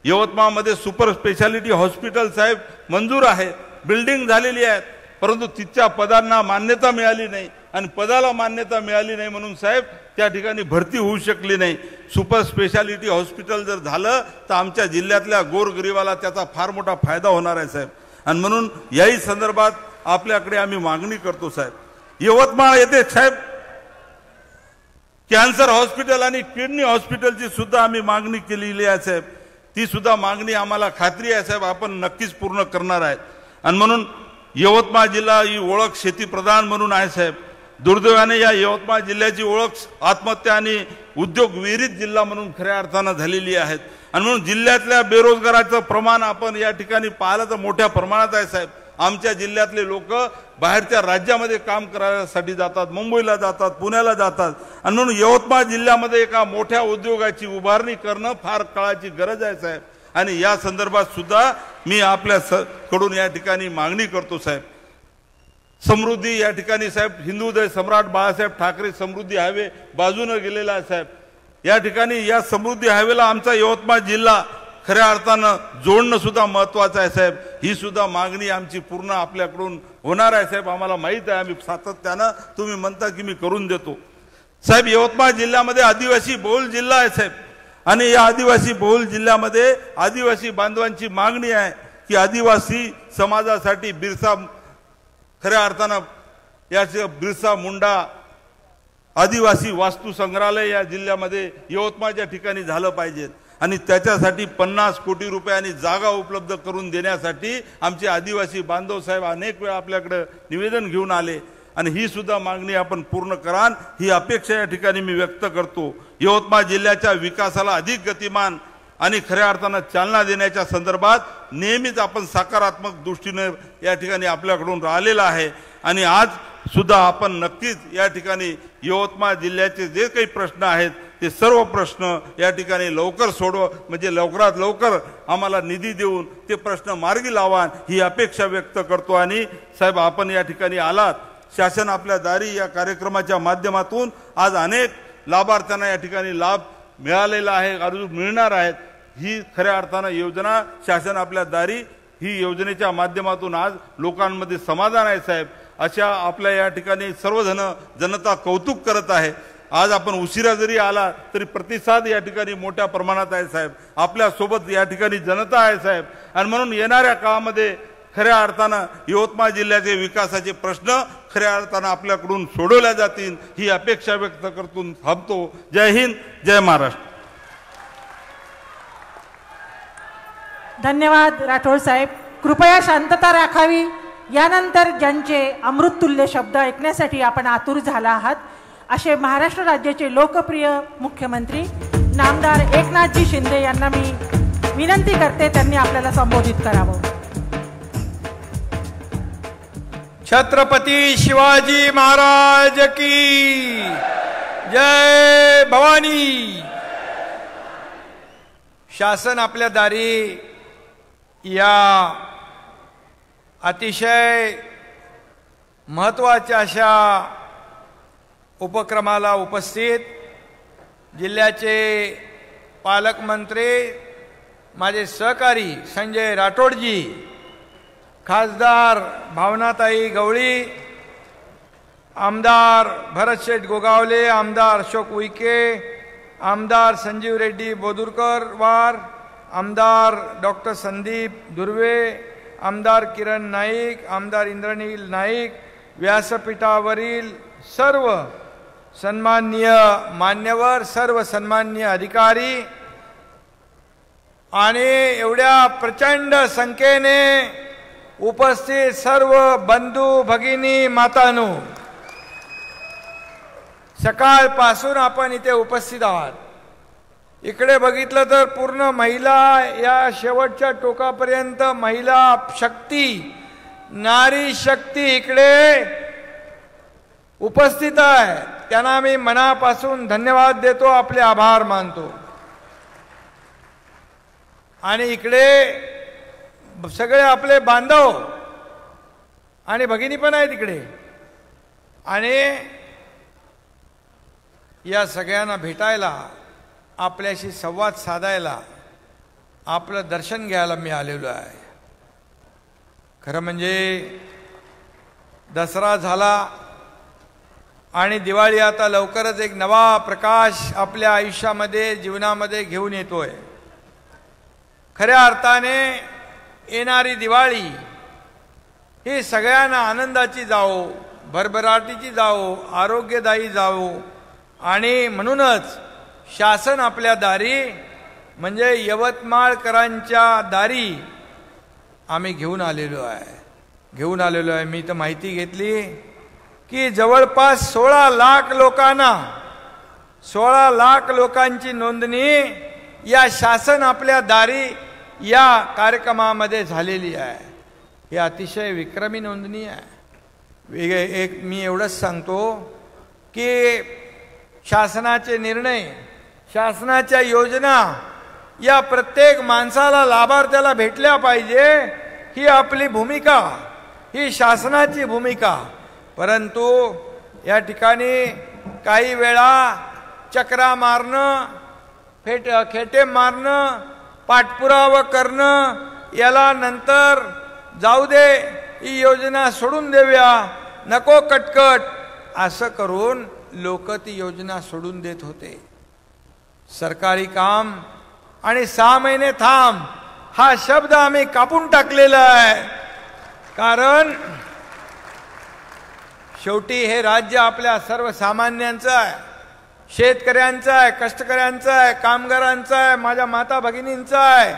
Speaker 5: यवतमाळमध्ये सुपर स्पेशालिटी हॉस्पिटल साहेब मंजूर आहे, बिल्डिंग झालेली आहे, परंतु तिच्या पदांना मान्यता मिळाली नाही, आणि पदाला मान्यता मिळाली नाही म्हणून साहेब त्या ठिकाणी भरती होऊ शकली नाही. सुपर स्पेशालिटी हॉस्पिटल जर झालं तर आमच्या जिल्ह्यातल्या गोरगरिबाला त्याचा फार मोठा फायदा होणार आहे साहेब, आणि म्हणून याही संदर्भात आपल्याकडे आम्ही मागणी करतो साहेब. यवतमाळ येथे साहेब कॅन्सर हॉस्पिटल आणि किडनी हॉस्पिटलची सुद्धा आम्ही मागणी केलेली आहे साहेब. ती सुद्धा मागणी आम्हाला खात्री आहे साहेब आपण नक्कीच पूर्ण करणार आहेत. आणि म्हणून यवतमाळ जिल्हा ही ओळख शेतीप्रधान म्हणून आहे साहेब. दुर्दैवाने या यवतमाळ जिल्ह्याची ओळख आत्महत्या आणि उद्योग विरहित जिल्हा म्हणून खऱ्या अर्थानं झालेली आहे. आणि म्हणून जिल्ह्यातल्या बेरोजगाराचं प्रमाण आपण या ठिकाणी पाहिलं तर मोठ्या प्रमाणात आहे साहेब. आमच्या जिल्ह्यातले लोक बाहेरच्या राज्यामध्ये काम करण्यासाठी जातात, मुंबईला जातात, पुण्याला जातात, आणि म्हणून यवतमाळ जिल्ह्यामध्ये एका मोठ्या उद्योगाची उभारणी करणं फार काळाची गरज आहे साहेब. आणि या संदर्भात सुद्धा मी आपल्या कडून या ठिकाणी मागणी करतो साहेब. समृद्धी या ठिकाणी साहेब हिंदुहृदय सम्राट बाळासाहेब ठाकरे समृद्धी हायवे बाजूने गेलेला आहे साहेब. या ठिकाणी या समृद्धी हायवेला आमचा यवतमाळ जिल्हा खऱ्या अर्थानं जोडणं सुद्धा महत्वाचं आहे साहेब. ही सुद्धा मागणी आमची पूर्ण आपल्याकडून होणार आहे साहेब. आम्हाला माहित आहे, आम्ही सातत्यानं तुम्ही म्हणता की मी करून देतो साहेब. यवतमाळ जिल्ह्यामध्ये आदिवासी बहुल जिल्हा आहे साहेब, आणि या आदिवासी बहुल जिल्ह्यामध्ये आदिवासी बांधवांची मागणी आहे की आदिवासी समाजासाठी खऱ्या अर्थानं याचे बिरसा मुंडा आदिवासी वास्तू संग्रहालय या जिल्ह्यामध्ये यवतमाळच्या ठिकाणी झालं पाहिजे, आणि त्याच्यासाठी 50 कोटी रुपयांनी जागा उपलब्ध करून देण्यासाठी आमचे आदिवासी बांधव साहेब अनेक वेळा आपल्याकडे निवेदन घेऊन आले, आणि ही सुद्धा मागणी आपण पूर्ण कराल ही अपेक्षा या ठिकाणी मी व्यक्त करतो. यवतमाळ जिल्ह्याच्या विकासाला अधिक गतिमान आणि खऱ्या अर्थानं चालना देण्याच्या संदर्भात नेहमीच आपण सकारात्मक दृष्टीने या ठिकाणी आपल्याकडून राहिलेला आहे, आणि आज सुद्धा आपण नक्कीच या ठिकाणी यवतमाळ जिल्ह्याचे जे काही प्रश्न आहेत ते सर्व प्रश्न या ठिकाणी लवकर म्हणजे लवकरात लवकर आम्हाला निधी देऊन ते प्रश्न मार्गी लावा ही अपेक्षा व्यक्त करतो. आणि साहेब आपण या ठिकाणी आलात, शासन आपल्या दारी या कार्यक्रमाच्या माध्यमातून आज अनेक लाभार्थ्यांना या ठिकाणी लाभ मिळालेला आहे, अजून मिळणार आहेत. ही खऱ्या अर्थानं योजना शासन आपल्या दारी ही योजनेच्या माध्यमातून आज लोकांमध्ये समाधान आहे साहेब. अशा आपल्या या ठिकाणी सर्वजण जनता कौतुक करत आहे. आज आपण उशिरा जरी आला तरी प्रतिसाद या ठिकाणी मोठ्या प्रमाणात आहे साहेब. आपल्या सोबत या ठिकाणी जनता आहे साहेब, आणि म्हणून येणाऱ्या काळामध्ये खऱ्या अर्थानं यवतमाळ जिल्ह्याचे विकासाचे प्रश्न खऱ्या अर्थानं आपल्याकडून सोडवल्या जातील ही अपेक्षा व्यक्त करतून थांबतो. जय हिंद, जय महाराष्ट्र.
Speaker 2: धन्यवाद राठोड साहेब. कृपया शांतता राखावी. यानंतर ज्यांचे अमृततुल्य शब्द ऐकण्यासाठी आपण आतुर झाला आहात असे महाराष्ट्र राज्याचे लोकप्रिय मुख्यमंत्री नामदार एकनाथजी शिंदे यांना मी विनंती करते त्यांनी आपल्याला संबोधित करावं.
Speaker 6: छत्रपती शिवाजी महाराज की जय भवानी. शासन आपल्या दारी या अतिशय महत्त्वाच्या अशा उपक्रमाला उपस्थित जिल्ह्याचे पालकमंत्री माझे सहकारी संजय राठोडजी, खासदार भावनाताई गवळी, आमदार भरतशेठ गोगावले, आमदार अशोक उईके, आमदार संजीव रेड्डी बोदुरकरवार, आमदार डॉक्टर संदीप धुर्वे, आमदार किरण नाईक, आमदार इंद्रनील नाईक, व्यासपीठावरील सर्व सन्माननीय मान्यवर, सर्व सन्माननीय अधिकारी आणि एवढ्या प्रचंड संख्येने उपस्थित सर्व बंधू भगिनी मातांनो, सकाळपासून आपण इथे उपस्थित आहात. इकडे बघितलं तर पूर्ण महिला, या शेवटच्या टोकापर्यंत महिला शक्ती, नारी शक्ती इकडे उपस्थित आहे. त्यांना मी मनापासून धन्यवाद देतो, आपले आभार मानतो. आणि इकडे सगळे आपले बांधव आणि भगिनी पण आहेत इकडे. आणि या सगळ्यांना भेटायला, आपल्याशी संवाद साधायला, आपलं दर्शन घ्यायला मी आलेलो आहे. खरं म्हणजे दसरा झाला आणि दिवाळी आता लवकरच एक नवा प्रकाश आपल्या आयुष्यामध्ये, जीवनामध्ये घेऊन येतोय. खऱ्या अर्थाने येणारी दिवाळी ही सगळ्यांना आनंदाची जावो, भरभराटीची जावो, आरोग्यदायी जावो. आणि म्हणूनच शासन आपल्या दारी म्हणजे यवतमाळकरांच्या दारी आम्ही घेऊन आलेलो आहे. मी तर माहिती घेतली की जवळपास 16 लाख लोकांची नोंदणी या शासन आपल्या दारी या कार्यक्रमामध्ये झालेली आहे. ही अतिशय विक्रमी नोंदणी आहे. एक मी एवढंच सांगतो की शासनाचे निर्णय, शासनाच्या योजना या प्रत्येक माणसाला, लाभार्थ्याला भेटल्या पाहिजे. ही आपली भूमिका, ही शासनाची भूमिका. परंतु या ठिकाणी काही वेळा चक्रा मारणं, खेटे मारणं, पाठपुरावा करणं, याला नंतर जाऊ दे, ही योजना सोडून देऊया, नको कटकट, असं करून लोक ती योजना सोडून देत होते. सरकारी काम आणि 6 महिने थांब हा शब्द आम्ही कापून टाकलेला आहे. कारण शेवटी हे राज्य आपल्या सर्वसामान्यांचं आहे, शेतकऱ्यांचं आहे, कष्टकऱ्यांचं आहे, कामगारांचं आहे, माझ्या माता भगिनींचं आहे,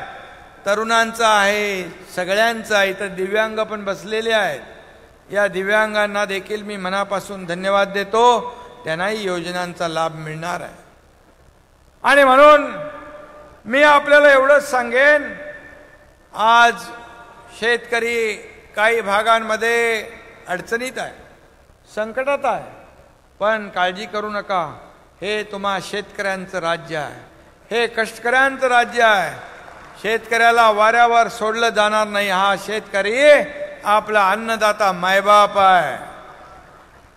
Speaker 6: तरुणांचं आहे, सगळ्यांचं आहे. इथं दिव्यांग पण बसलेले आहेत. या दिव्यांगांना देखील मी मनापासून धन्यवाद देतो. त्यांनाही योजनांचा लाभ मिळणार आहे. आणि म्हणून मी आपल्याला एवढंच सांगेन, आज शेतकरी काही भागांमध्ये अडचणीत आहे, संकटात आहे. पण काळजी करू नका, हे तुम्हा शेतकऱ्यांचं राज्य आहे, हे कष्टकऱ्यांचं राज्य आहे. शेतकऱ्याला वाऱ्यावर सोडलं जाणार नाही. हा शेतकरी आपला अन्नदाता मायबाप आहे.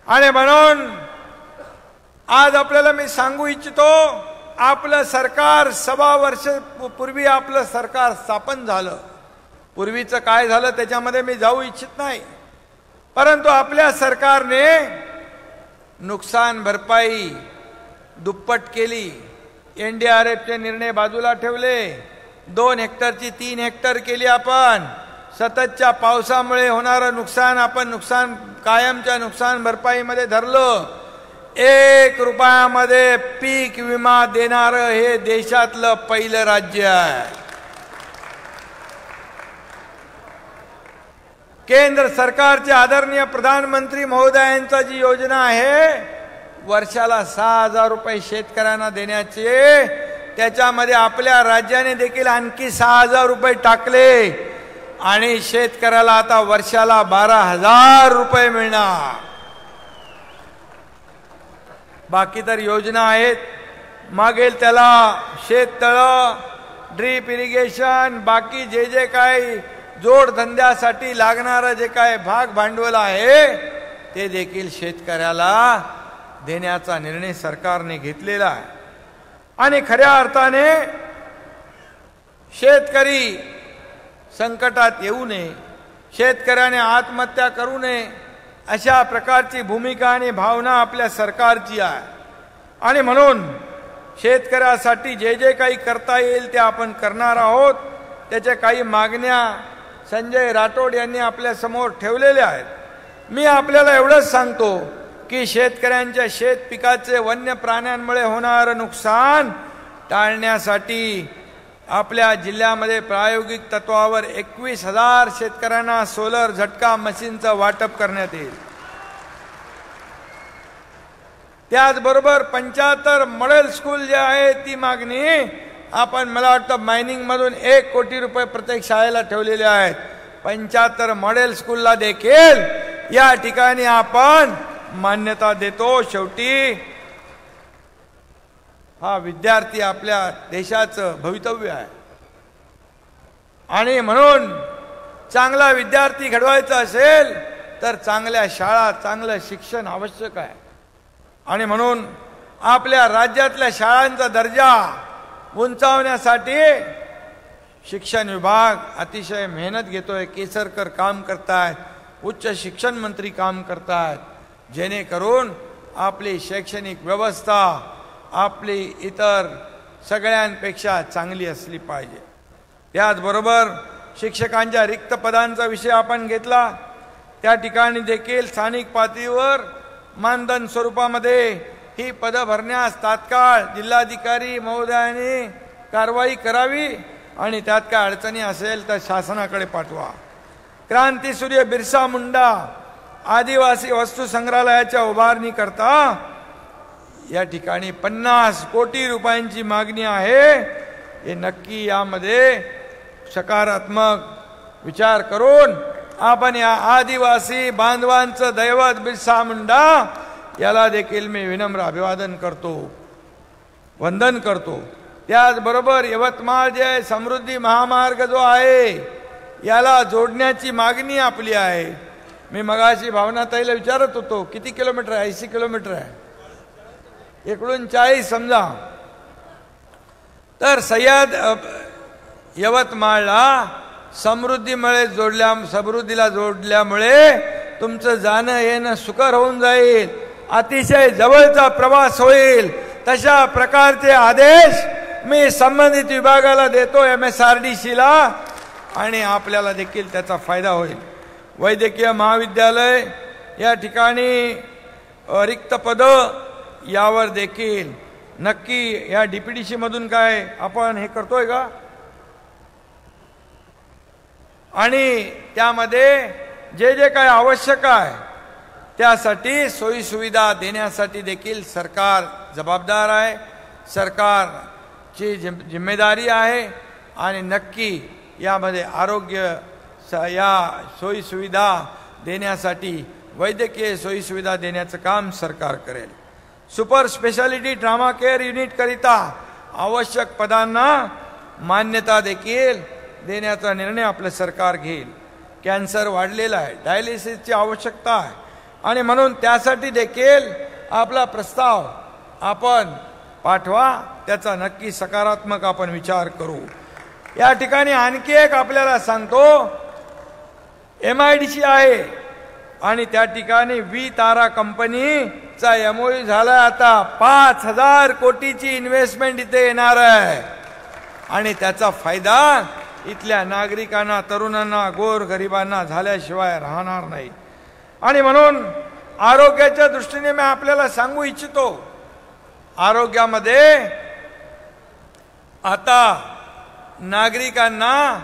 Speaker 6: आणि म्हणून आज आपल्याला मी सांगू इच्छितो, आपलं सरकार 6 वर्ष पूर्वी आपलं सरकार स्थापन झालं. पूर्वीचं काय झालं त्याच्यामध्ये मी जाऊ इच्छित नाही. परंतु आपल्या सरकारने नुकसान भरपाई दुप्पट केली. NDRFचे निर्णय बाजूला ठेवले. 2 हेक्टरची 3 हेक्टर केली. आपण सततच्या पावसामुळे होणारं नुकसान आपण कायमच्या नुकसान भरपाईमध्ये धरलं. 1 रुपयामध्ये पीक विमा देणारं हे देशातलं पहिलं राज्य आहे. केंद्र सरकारचे आदरणीय प्रधानमंत्री महोदयांचा जी योजना आहे वर्षाला 6,000 रुपये शेतकऱ्यांना देण्याचे, त्याच्यामध्ये आपल्या राज्याने देखील आणखी 6,000 रुपये टाकले आणि शेतकऱ्याला आता वर्षाला 12,000 रुपये मिळणार. बाकी तर योजना आहेत, मागेल त्याला शेततळ, ड्रीप इरिगेशन, बाकी जे जे काही जोडधंद्यासाठी लागणारं जे काय भाग भांडवल आहे ते देखील शेतकऱ्याला देण्याचा निर्णय सरकारने घेतलेला आहे. आणि खऱ्या अर्थाने शेतकरी संकटात येऊ नये, शेतकऱ्याने आत्महत्या करू नये, अशा प्रकारची भूमिका आणि भावना आपल्या सरकारची आहे. आणि म्हणून शेतकऱ्यासाठी जे जे काही करता येईल ते आपण करणार आहोत. त्याच्या काही मागण्या संजय राठोड यांनी आपल्या समोर ठेवलेल्या आहेत. मी आपल्याला एवढंच सांगतो की शेतकऱ्यांच्या शेत पिकाचे वन्य प्राण्यांमुळे होणारं नुकसान टाळण्यासाठी आपल्या जिल्ह्यामध्ये प्रायोगिक तत्वावर 21,000 शेतकऱ्यांना सोलर झटका मशीनचं वाटप करण्यात येईल. त्याचबरोबर 75 मॉडेल स्कूल जे आहे ती मागणी आपण मला वाटतं मायनिंग मधून 1 कोटी रुपये प्रत्येक शाळेला ठेवलेले आहेत. 75 मॉडेल स्कूलला देखील या ठिकाणी आपण मान्यता देतो. शेवटी हा विद्यार्थी आपल्या देशाचं भवितव्य आहे आणि म्हणून चांगला विद्यार्थी घडवायचा असेल तर चांगल्या शाळा, चांगलं शिक्षण आवश्यक आहे. आणि म्हणून आपल्या राज्यातल्या शाळांचा दर्जा उंचावण्यासाठी शिक्षण विभाग अतिशय मेहनत घेतोय. केसरकर काम करतायत, उच्च शिक्षण मंत्री काम करतायत, जेणेकरून आपली शैक्षणिक व्यवस्था आपली इतर सगळ्यांपेक्षा चांगली असली पाहिजे. त्याचबरोबर शिक्षकांच्या रिक्त पदांचा विषय आपण घेतला. त्या ठिकाणी देखील स्थानिक पातळीवर मानधन स्वरूपामध्ये ही पदं भरण्यास तात्काळ जिल्हाधिकारी महोदयांनी कारवाई करावी आणि त्यात काय अडचणी असेल तर शासनाकडे पाठवा. क्रांतीसूर्य बिरसा मुंडा आदिवासी वस्तू संग्रहालयाच्या उभारणी करता या ठिकाणी 50 कोटी रुपयांची मागणी आहे. हे नक्की यामध्ये सकारात्मक विचार करून आपण या आदिवासी बांधवांचं दैवत बिरसा मुंडा याला देखील मी विनम्र अभिवादन करतो, वंदन करतो. त्याचबरोबर यवतमाळ जे समृद्धी महामार्ग जो आहे याला जोडण्याची मागणी आपली आहे. मी मगाशी भावनाताईला विचारत होतो किती किलोमीटर आहे. 80 किलोमीटर आहे. इकडून 40 समजा तर सह्याद यवतमाळला समृद्धीला जोडल्यामुळे तुमचं जाणं येणं सुकर होऊन जाईल, अतिशय जवळचा प्रवास होईल. तशा प्रकारचे आदेश मी संबंधित विभागाला देतो, MSRDCला, आणि आपल्याला देखील त्याचा फायदा होईल. वैद्यकीय महाविद्यालय या ठिकाणी रिक्त पद यावर देखील नक्की या DPDC मधून काय आपण हे करतोय का, आणि त्यामध्ये जे जे काय आवश्यक आहे त्यासाठी सोयी सुविधा देण्यासाठी देखील सरकार जबाबदार आहे. सरकारची जिम्मेदारी आहे आणि नक्की यामध्ये आरोग्य या सोयी सुविधा देण्यासाठी वैद्यकीय सोयी सुविधा देण्याचं काम सरकार करेल. Super speciality trauma care unit करिता आवश्यक पदांना मान्यता देखील देण्याचा निर्णय आपलं सरकार घेईल. कॅन्सर वाढलेला आहे, डायलिसिसची आवश्यकता आहे आणि म्हणून त्यासाठी देखील आपला प्रस्ताव आपण पाठवा. त्याचा नक्की सकारात्मक आपण विचार करू. या ठिकाणी आणखी एक आपल्याला सांगतो, MIDC आहे आणि त्या ठिकाणी V-तारा कंपनीचा MOU झाला. आता 5,000 कोटीची इन्व्हेस्टमेंट इथे येणार आहे आणि त्याचा फायदा इथल्या नागरिकांना, तरुणांना, गोरगरिबांना झाल्याशिवाय राहणार नाही. आणि म्हणून आरोग्याच्या दृष्टीने मी आपल्याला सांगू इच्छितो, आरोग्यामध्ये आता नागरिकांना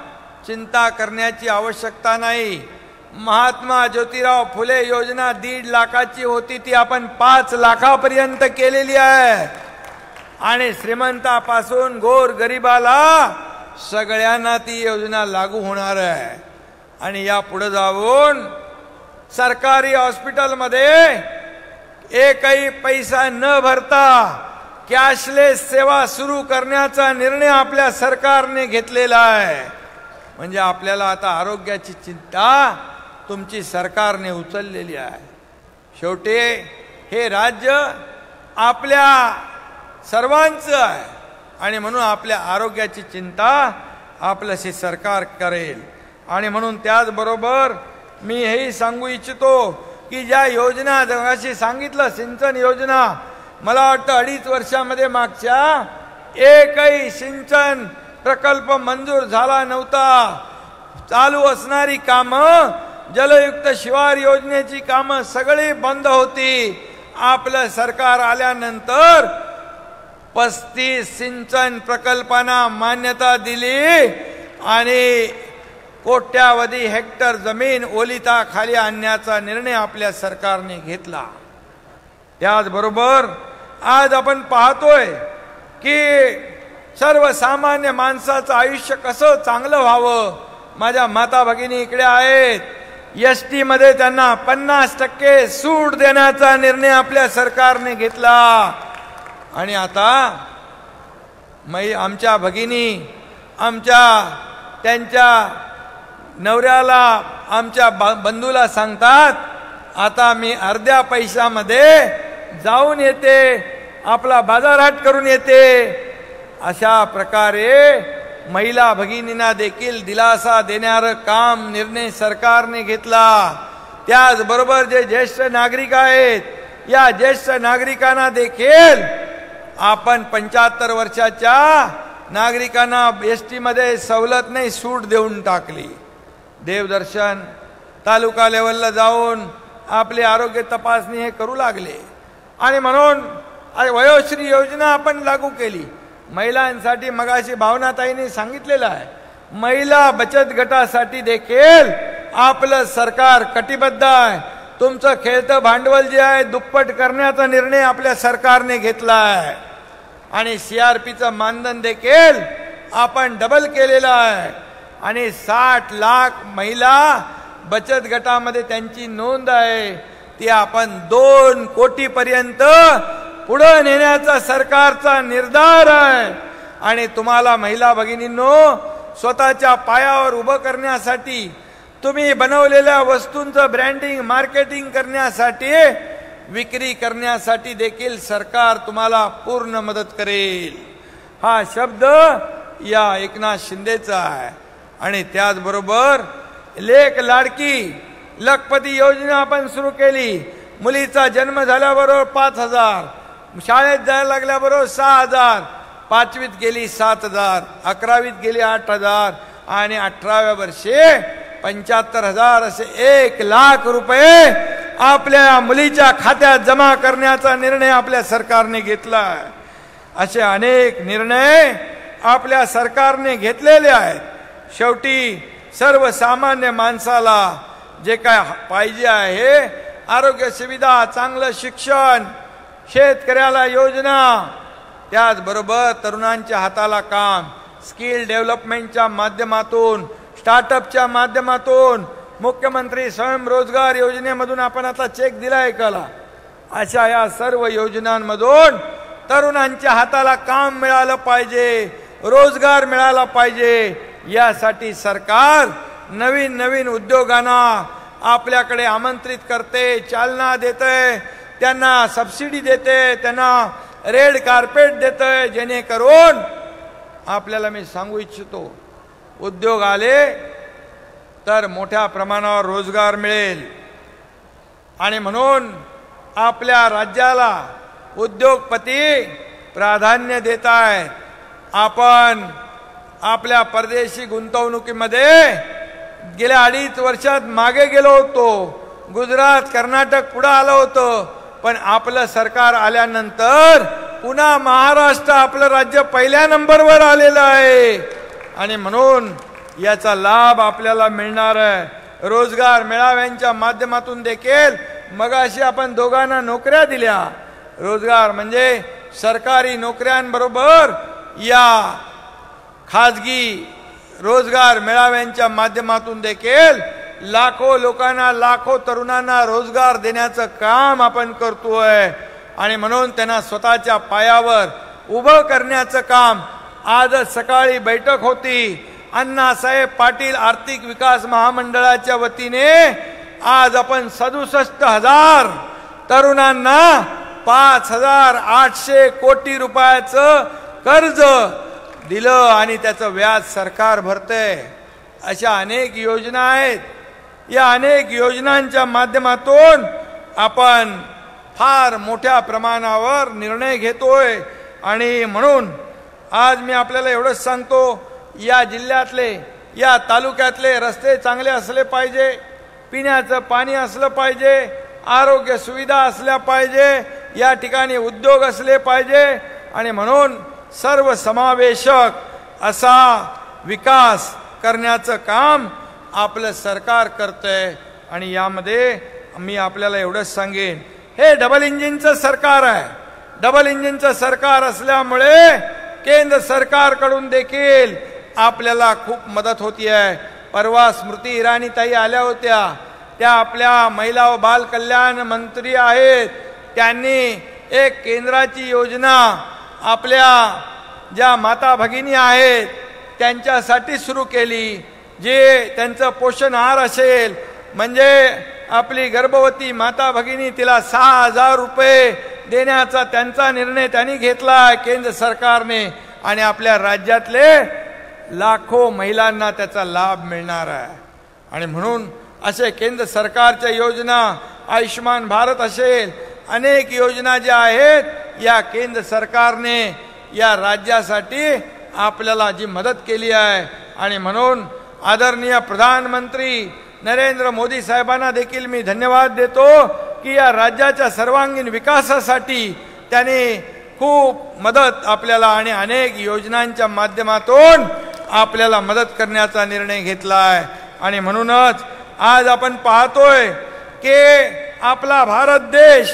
Speaker 6: चिंता करण्याची आवश्यकता नाही. महात्मा ज्योतिराव फुले योजना 1.5 लाखाची होती, ती आपण 5 लाखापर्यंत केलेली आहे. आणि श्रीमंतापासून गोर गरिबाला सगळ्यांना ती योजना लागू होणार आहे. आणि या पुढे जाऊन सरकारी हॉस्पिटलमध्ये एकही पैसा न भरता कॅशलेस सेवा सुरू करण्याचा निर्णय आपल्या सरकारने घेतलेला आहे. म्हणजे आपल्याला आता आरोग्याची चिंता तुमची सरकारने उचललेली आहे. शेवटी हे राज्य आपल्या सर्वांचं आहे आणि म्हणून आपल्या आरोग्याची चिंता आपल्याशी सरकार करेल. आणि म्हणून त्याचबरोबर मी हेही सांगू इच्छितो की ज्या योजना जगाशी सांगितलं, सिंचन योजना, मला वाटतं 2.5 वर्षामध्ये मागच्या एकही सिंचन प्रकल्प मंजूर झाला नव्हता. चालू असणारी कामं, जलयुक्त शिवार योजनेची कामं सगळी बंद होती. आपलं सरकार आल्यानंतर 35 सिंचन प्रकल्पांना मान्यता दिली आणि कोट्यावधी हेक्टर जमीन ओलिताखाली आणण्याचा निर्णय आपल्या सरकारने घेतला. त्याचबरोबर आज आपण पाहतोय की सर्वसामान्य माणसाचं आयुष्य कसं चांगलं व्हावं. माझ्या माता भगिनी इकडे आहेत. एसटी मध्ये त्यांना 50% सूट देण्याचा निर्णय आपल्या सरकारने घेतला. आणि आता आमच्या भगिनी त्यांच्या नवऱ्याला, आमच्या बंधूला सांगतात, आता मी अर्ध्या पैशामध्ये जाऊन येते, आपला बाजारहाट करून येते. अशा प्रकारे महिला भगिनींना देखील दिलासा देणारं काम निर्णय सरकारने घेतला. त्याचबरोबर जे ज्येष्ठ नागरिक आहेत, या ज्येष्ठ नागरिकांना देखील आपण 75 वर्षाच्या नागरिकांना एसटी मध्ये सवलत नाही, सूट देऊन टाकली. देवदर्शन तालुका लेवलला जाऊन आपली आरोग्य तपासणी हे करू लागले. आणि म्हणून वयोश्री योजना आपण लागू केली महिलांसाठी. मगाशी भावनाताईंनी सांगितलेलं आहे, महिला बचत गटासाठी देखील आपलं सरकार कटिबद्ध आहे. तुमचं खेळतं भांडवल जे आहे दुप्पट करण्याचा निर्णय आपल्या सरकारने घेतला आहे. आणि CRPचं मानधन देखील आपण डबल केलेलं आहे. आणि 60 लाख महिला बचत गटामध्ये त्यांची नोंद आहे, ती आपण 2 कोटीपर्यंत पुढे नेण्याचा सरकारचा निर्धार आहे. आणि तुम्हाला महिला भगिनींनो, स्वतःच्या पायावर उभं करण्यासाठी, तुम्ही बनवलेल्या वस्तूंचं ब्रँडिंग मार्केटिंग करण्यासाठी, विक्री करण्यासाठी देखील सरकार तुम्हाला पूर्ण मदत करेल. हा शब्द या एकनाथ शिंदेचा आहे. आणि त्याचबरोबर लेक लाडकी लखपती योजना आपण सुरू केली. मुलीचा जन्म झाल्याबरोबर 5,000, शाळेत जायला लागल्याबरोबर 6,000, 5वीत गेली 7,000, 11वीत गेली 8,000 आणि 18व्या वर्षी 75,000 असे 1 लाख रुपये आपल्या मुलीच्या खात्यात जमा करण्याचा निर्णय आपल्या सरकारने घेतला. असे अनेक निर्णय आपल्या सरकारने घेतलेले आहेत. शेवटी सर्वसामान्य माणसाला जे काय पाहिजे आहे, आरोग्य सुविधा, चांगलं शिक्षण, शेतकऱ्याला योजना, त्याचबरोबर तरुणांच्या हाताला काम, स्किल डेव्हलपमेंटच्या माध्यमातून, स्टार्टअपच्या माध्यमातून, मुख्यमंत्री स्वयंरोजगार योजनेमधून आपण आता चेक दिलाय कला. अशा या सर्व योजनांमधून तरुणांच्या हाताला काम मिळालं पाहिजे, रोजगार मिळाला पाहिजे. यासाठी सरकार नवीन नवीन उद्योगांना आपल्याकडे आमंत्रित करते, चालना देते, त्यांना सबसिडी देते, त्यांना रेड कार्पेट देते, जेणेकरून आपल्याला मी सांगू इच्छितो, उद्योग आले तर मोठ्या प्रमाणावर रोजगार मिळेल. आणि म्हणून आपल्या राज्याला उद्योगपती प्राधान्य देत आहेत. आपण आपल्या परदेशी गुंतवणुकीमध्ये गेल्या 2.5 वर्षात मागे गेलो होतो. गुजरात, कर्नाटक पुढे आलं होतं, पण आपलं सरकार आल्यानंतर पुन्हा महाराष्ट्र आपलं राज्य पहिल्या नंबरवर आलेलं आहे. आणि म्हणून याचा लाभ आपल्याला मिळणार आहे. रोजगार मेळाव्यांच्या माध्यमातून देखील मगाशी आपण दोघांना नोकऱ्या दिल्या. रोजगार म्हणजे सरकारी नोकऱ्यांबरोबर या खाजगी रोजगार मेळाव्यांच्या माध्यमातून देखील लाखो लोकांना, लाखो तरुणांना रोजगार देण्याचं काम आपण करतोय. आणि म्हणून त्यांना स्वतःच्या पायावर उभं करण्याचं काम. आजच सकाळी बैठक होती अण्णासाहेब पाटील आर्थिक विकास महामंडळाच्या वतीने. आज आपण 67,000 तरुणांना 5,800 कोटी रुपयाचं कर्ज दिलं आणि त्याचं व्याज सरकार भरतंय. अशा अनेक योजना आहेत. या अनेक योजनांच्या माध्यमातून आपण फार मोठ्या प्रमाणावर निर्णय घेतोय. आणि म्हणून आज मी आपल्याला एवढंच सांगतो, या जिल्ह्यातले, या तालुक्यातले रस्ते चांगले असले पाहिजे, पिण्याचं पाणी असलं पाहिजे, आरोग्य सुविधा असल्या पाहिजे, या ठिकाणी उद्योग असले पाहिजे. आणि म्हणून सर्वसमावेशक असा विकास करण्याचं काम आपलं सरकार करतंय. आणि यामध्ये मी आपल्याला एवढंच सांगेन, हे डबल इंजिनचं सरकार आहे. डबल इंजिनचं सरकार असल्यामुळे केंद्र सरकारकडून देखील आपल्याला खूप मदत होती आहे. परवा स्मृती इराणी ताई आल्या होत्या, त्या आपल्या महिला व बाल कल्याण मंत्री आहेत. त्यांनी एक केंद्राची योजना आपल्या ज्या माता भगिनी आहेत त्यांच्यासाठी सुरू केली, जे त्यांचं पोषण आहार असेल, म्हणजे आपली गर्भवती माता भगिनी तिला 6,000 रुपये देण्याचा त्यांचा निर्णय त्यांनी घेतला केंद्र सरकारने. आणि आपल्या राज्यातले लाखो महिलांना त्याचा लाभ मिळणार आहे. आणि म्हणून असे केंद्र सरकारच्या योजना, आयुष्मान भारत असेल, अनेक योजना ज्या आहेत, या केंद्र सरकारने या राज्यासाठी आपल्याला जी मदत केली आहे. आणि म्हणून आदरणीय प्रधानमंत्री नरेंद्र मोदी साहेबांना देखील मी धन्यवाद देतो की या राज्याच्या सर्वांगीण विकासासाठी त्यांनी खूप मदत आपल्याला आणि अनेक योजनांच्या माध्यमातून आपल्याला मदत करण्याचा निर्णय घेतला आहे. आणि म्हणूनच आज आपण पाहतोय की आपला भारत देश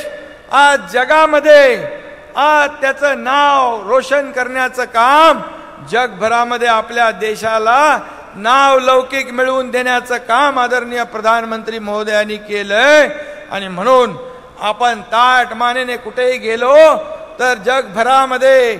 Speaker 6: आज जगामध्ये आज त्याचं नाव रोशन करण्याचं काम, जगभरामध्ये आपल्या देशाला नाव लौकिक मिळवून देण्याचं काम आदरणीय प्रधानमंत्री महोदयांनी केलंय. आणि म्हणून आपण ताठ मानेने कुठेही गेलो तर जगभरामध्ये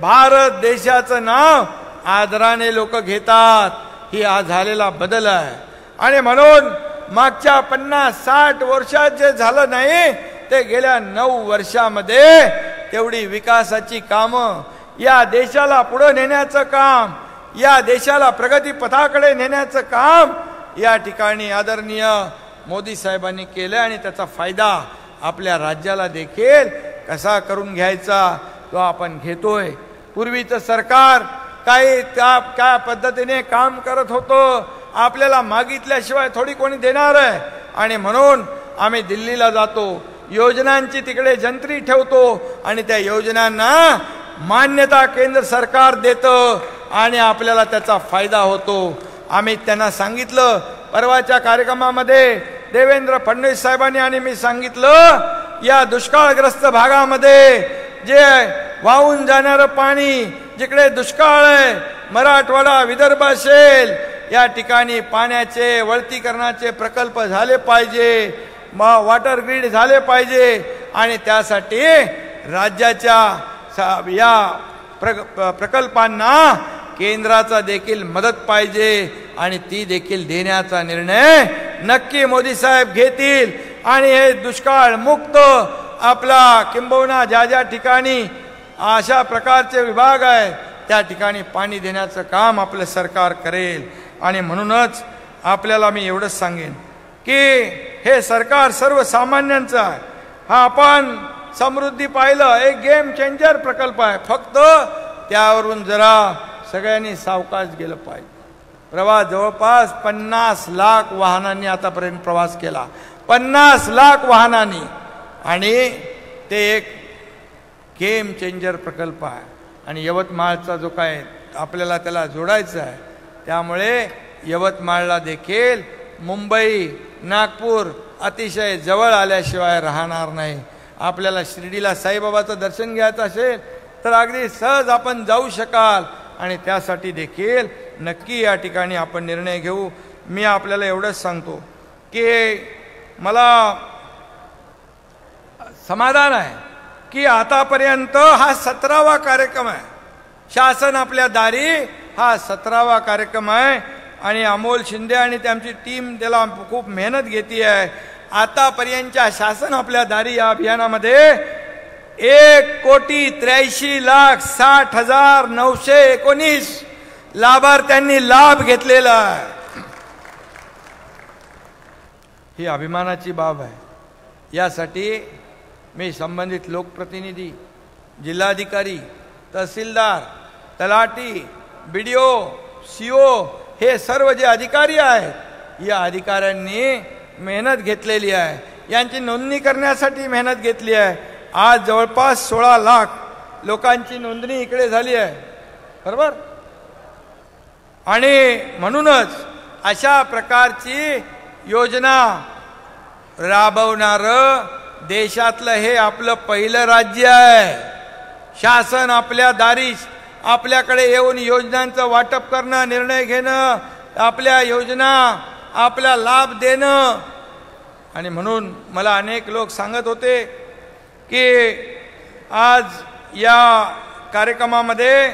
Speaker 6: भारत देशाचं नाव आदराने लोक घेतात. ही आज झालेला बदल आहे. आणि म्हणून मागच्या 50-60 वर्षात जे झालं नाही ते गेल्या 9 वर्षामध्ये तेवढी विकासाची कामं, या देशाला पुढे नेण्याचं काम, या देशाला प्रगती पथाकडे नेण्याचं काम या ठिकाणी आदरणीय मोदी साहेबांनी केलं. आणि त्याचा फायदा आपल्या राज्याला देखील कसा करून घ्यायचा तो आपण घेतोय. पूर्वीचं सरकार काही काय पद्धतीने काम करत होतं, आपल्याला मागितल्याशिवाय थोडी कोणी देणार आहे. आणि म्हणून आम्ही दिल्लीला जातो, योजनांची तिकडे जंत्री ठेवतो आणि त्या योजनांना मान्यता केंद्र सरकार देतं आणि आपल्याला त्याचा फायदा होतो. आम्ही त्यांना सांगितलं, परवाच्या कार्यक्रमामध्ये देवेंद्र फडणवीस साहेबांनी आणि मी सांगितलं, या दुष्काळग्रस्त भागामध्ये जे वाहून जाणारं पाणी, जिकडे दुष्काळ आहे, मराठवाडा विदर्भ असेल, या ठिकाणी पाण्याचे वळतीकरणाचे प्रकल्प झाले पाहिजे, वॉटर ग्रीड झाले पाहिजे. आणि त्यासाठी राज्याच्या या प्रकल्पांना केंद्राचा देखील मदत पाहिजे आणि ती देखील देण्याचा निर्णय नक्की मोदी साहेब घेतील. आणि हे दुष्काळ मुक्त आपला किंबहुना ज्या ज्या ठिकाणी अशा प्रकारचे विभाग आहे त्या ठिकाणी पाणी देण्याचं काम आपलं सरकार करेल. आणि म्हणूनच आपल्याला मी एवढंच सांगेन की हे सरकार सर्वसामान्यांचं आहे. हा आपण समृद्धी पाहिलं, एक गेम चेंजर प्रकल्प आहे. फक्त त्यावरून जरा सगळ्यांनी सावकाश गेलं पाहिजे. प्रवास जवळपास 50 लाख वाहनांनी आतापर्यंत प्रवास केला, 50 लाख वाहनांनी. आणि ते एक गेम चेंजर प्रकल्प आहे. आणि यवतमाळचा जो काय आपल्याला त्याला जोडायचा आहे, त्यामुळे यवतमाळला देखील मुंबई नागपूर अतिशय जवळ आल्याशिवाय राहणार नाही. आपल्याला शिर्डीला साईबाबाचं दर्शन घ्यायचं असेल तर अगदी सहज आपण जाऊ शकाल आणि त्यासाठी देखील नक्की या ठिकाणी आपण निर्णय घेऊ. मी आपल्याला एवढंच सांगतो की मला समाधान आहे की आतापर्यंत हा 17वा कार्यक्रम आहे. शासन आपल्या दारी हा 17वा कार्यक्रम आहे आणि अमोल शिंदे आणि त्यांची टीम त्याला खूप मेहनत घेते आहे. आतापर्यंतच्या शासन आपल्या दारी या अभियानामध्ये 1,83,60,919 लाभार्थ्यांनी लाभ घेतलेला आहे. ही अभिमानाची बाब आहे. यासाठी मी संबंधित लोकप्रतिनिधी, जिल्हाधिकारी, तहसीलदार, तलाठी, BDO, CO हे सर्व जे अधिकारी आहेत या अधिकाऱ्यांनी मेहनत घेतलेली आहे. यांची नोंदणी करण्यासाठी मेहनत घेतली आहे. आज जवळपास 16 लाख लोकांची नोंदणी इकडे झाली आहे, बरोबर. आणि म्हणूनच अशा प्रकारची योजना राबवणारं देशातलं हे आपलं पहिलं राज्य आहे. शासन आपल्या दारी आपल्याकडे येऊन योजनांचं वाटप करणं, निर्णय घेणं, आपल्या योजना आपला लाभ देणं. आणि म्हणून मला अनेक लोक सांगत होते की आज या कार्यक्रमामध्ये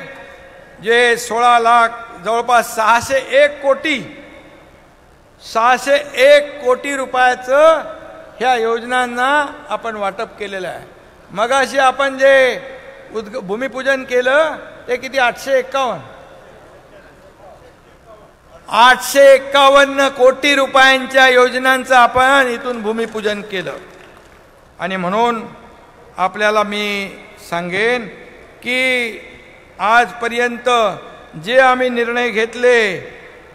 Speaker 6: जे 16 लाख जवळपास 601 कोटी रुपयाचं ह्या योजनांना आपण वाटप केलेलं आहे. मगाशी आपण जे भूमिपूजन केलं ते किती 851 कोटी रुपयांच्या योजनांचं आपण इथून भूमिपूजन केलं. आणि म्हणून आपल्याला मी सांगेन की आजपर्यंत जे आम्ही निर्णय घेतले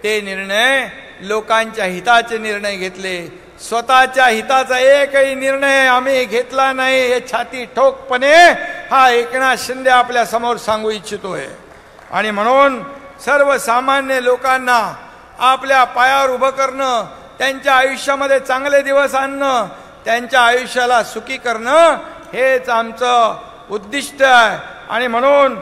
Speaker 6: ते निर्णय लोकांच्या हिताचे निर्णय घेतले. स्वतःच्या हिताचा एकही निर्णय आम्ही घेतला नाही हे छाती ठोकपणे हा एकनाथ शिंदे आपल्या समोर सांगू इच्छितोय. आणि म्हणून सर्वसामान्य लोकांना आपल्या पायावर उभं करणं, त्यांच्या आयुष्यामध्ये चांगले दिवस आणणं, त्यांच्या आयुष्याला सुखी करणं हेच आमचं उद्दिष्ट आहे. आणि म्हणून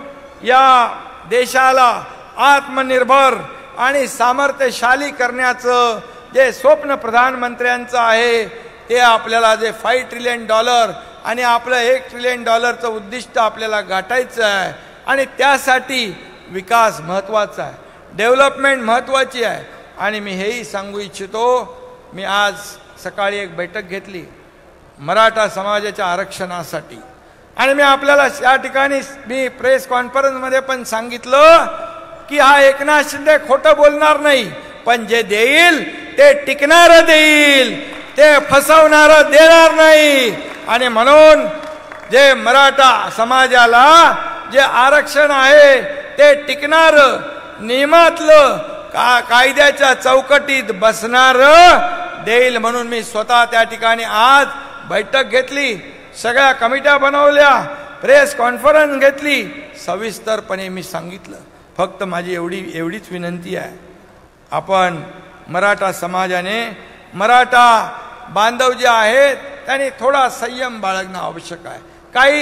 Speaker 6: या देशाला आत्मनिर्भर आणि सामर्थ्यशाली करण्याचं जे स्वप्न प्रधानमंत्र्यांचं आहे ते आपल्याला जे $5 ट्रिलियन आणि आपलं $1 ट्रिलियन उद्दिष्ट आपल्याला गाठायचं आहे. आणि त्यासाठी विकास महत्त्वाचा आहे, डेव्हलपमेंट महत्त्वाची आहे. आणि मी हेही सांगू इच्छितो, मी आज सकाळी एक बैठक घेतली मराठा समाजाच्या आरक्षणासाठी. आणि मी आपल्याला या ठिकाणी मी प्रेस कॉन्फरन्समध्ये पण सांगितलं की हा एकनाथ शिंदे खोटं बोलणार नाही, पण जे देईल ते टिकणारं देईल, ते फसवणारं देणार नाही. आणि म्हणून जे मराठा समाजाला जे आरक्षण आहे ते टिकणारं, नियमातलं, कायद्याच्या चौकटीत बसणारं देईल. म्हणून मी स्वतः त्या ठिकाणी आज बैठक घेतली, सगळ्या कमिट्या बनवल्या, प्रेस कॉन्फरन्स घेतली, सविस्तरपणे मी सांगितलं. फक्त माझी एवढीच विनंती आहे, आपण मराठा समाजाने, मराठा बांधव जे आहेत त्यांनी थोडा संयम बाळगणं आवश्यक आहे.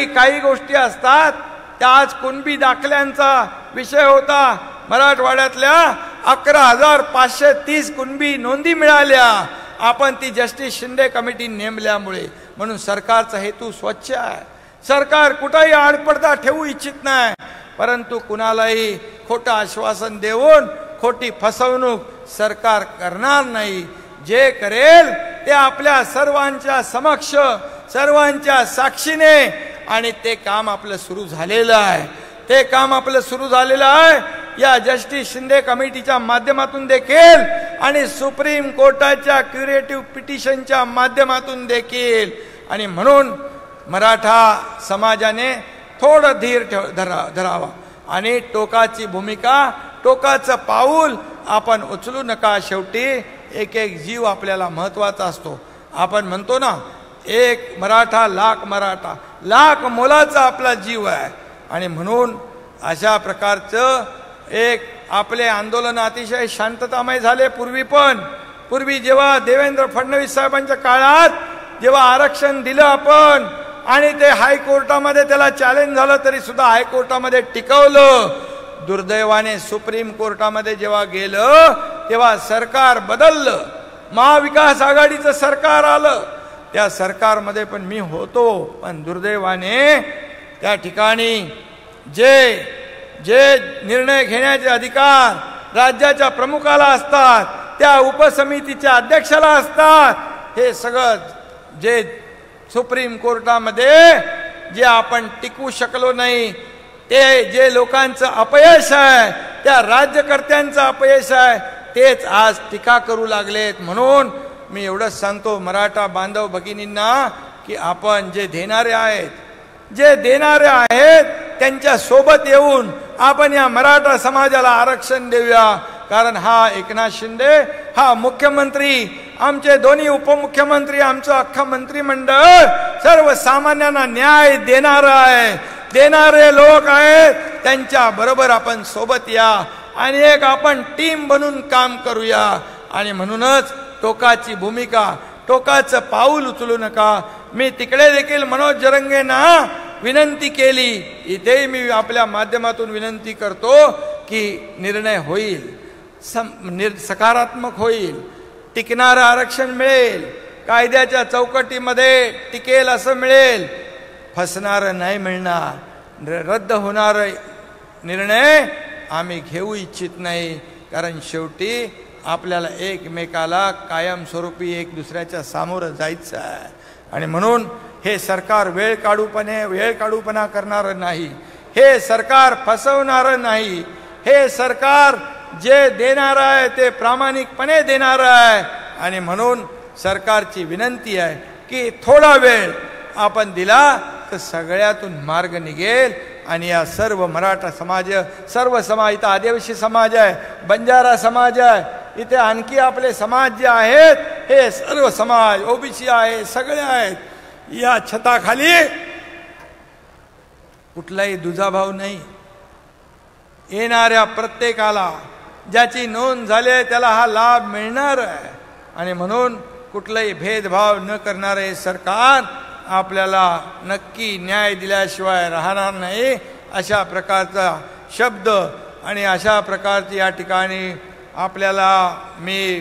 Speaker 6: काही गोष्टी असतात त्या आज कुणबी दाखल्यांचा विषय होता. मराठवाड्यातल्या 11,530 कुणबी नोंदी मिळाल्या आपण ती जस्टिस शिंदे कमिटी नेमल्यामुळे. म्हणून सरकारचा हेतू स्वच्छ आहे. सरकार कुठेही आडपडदा ठेवू इच्छित नाही, परंतु कुणालाही खोटं आश्वासन देऊन खोटी फसवणूक सरकार करणार नाही. जे करेल ते आपल्या सर्वांच्या समक्ष, सर्वांच्या साक्षीने, आणि ते काम आपलं सुरू झालेलं आहे. ते काम आपलं सुरू झालेलं आहे या जस्टिस शिंदे कमिटीच्या माध्यमातून देखील आणि सुप्रीम कोर्टाच्या क्युरेटिव्ह पिटिशनच्या माध्यमातून देखील. आणि म्हणून मराठा समाजाने थोडं धीर धरावा आणि टोकाची भूमिका, टोकाचं पाऊल आपण उचलू नका. शेवटी एक जीव आपल्याला महत्त्वाचा असतो. आपण म्हणतो ना, एक मराठा लाख मोलाचा आपला जीव आहे. आणि म्हणून अशा प्रकारचं एक आपले आंदोलन अतिशय शांततामय झाले पूर्वी, पण पूर्वी जेव्हा देवेंद्र फडणवीस साहेबांच्या काळात जेव्हा आरक्षण दिलं आपण आणि ते हायकोर्टामध्ये त्याला चॅलेंज झालं तरी सुद्धा हायकोर्टामध्ये टिकवलं. दुर्दैवाने सुप्रीम कोर्टामध्ये जेव्हा गेलं तेव्हा सरकार बदललं. महाविकास आघाडीचं सरकार आलं. त्या सरकारमध्ये पण मी होतो. पण दुर्दैवाने त्या ठिकाणी जे निर्णय घेण्याचे अधिकार राज्याच्या प्रमुखाला असतात, त्या उपसमितीच्या अध्यक्षाला असतात, हे सगळं जे सुप्रीम कोर्टामध्ये जे आपण टिकवू शकलो नाही, ते जे लोकांचं अपयश आहे, त्या राज्यकर्त्यांचं अपयश आहे, तेच आज टीका करू लागलेत. म्हणून मी एवढंच सांगतो मराठा बांधव भगिनींना की आपण जे देणारे आहेत त्यांच्या सोबत येऊन आपण या मराठा समाजाला आरक्षण देऊया. कारण हा एकनाथ शिंदे हा मुख्यमंत्री, आमचे दोन्ही उपमुख्यमंत्री, आमचं अख्खं मंत्रिमंडळ सर्वसामान्यांना न्याय देणारे लोक आहेत. त्यांच्या बरोबर आपण सोबत या आणि एक आपण टीम बनून काम करूया. आणि म्हणूनच टोकाची भूमिका, टोकाचं पाऊल उचलू नका. मी तिकडे देखील मनोज जरंगेंना विनंती केली, इथेही मी आपल्या माध्यमातून विनंती करतो की निर्णय होईल, सकारात्मक होईल, टिकणारं आरक्षण मिळेल, कायद्याच्या चौकटीमध्ये टिकेल असं मिळेल, फसणारं नाही मिळणार. रद्द होणारं निर्णय आम्ही घेऊ इच्छित नाही. कारण शेवटी आपल्याला एकमेकाला कायमस्वरूपी एक दुसऱ्याच्या सामोरं जायचं आहे. आणि म्हणून हे सरकार वेळ काढूपणा करणारं नाही, हे सरकार फसवणारं नाही, हे सरकार जे देणार आहे ते प्रामाणिकपणे देणार आहे. आणि म्हणून सरकारची विनंती आहे की थोडा वेळ आपण दिला तर सगळ्यातून मार्ग निघेल. आणि या सर्व मराठा समाज, सर्व समाज, इथं आदिवासी समाज आहे, बंजारा समाज आहे, इथे आणखी आपले समाज जे आहेत हे सर्व समाज, ओबीसी आहे, सगळे आहेत. या छताखाली कुठलाही दुजाभाव नाही. येणाऱ्या प्रत्येकाला ज्याची नोंद झाली त्याला हा लाभ मिळणार आहे. आणि म्हणून कुठलाही भेदभाव न करणारे सरकार आपल्याला नक्की न्याय दिल्याशिवाय राहणार नाही. अशा प्रकारचा शब्द आणि अशा प्रकारची या ठिकाणी आपल्याला मी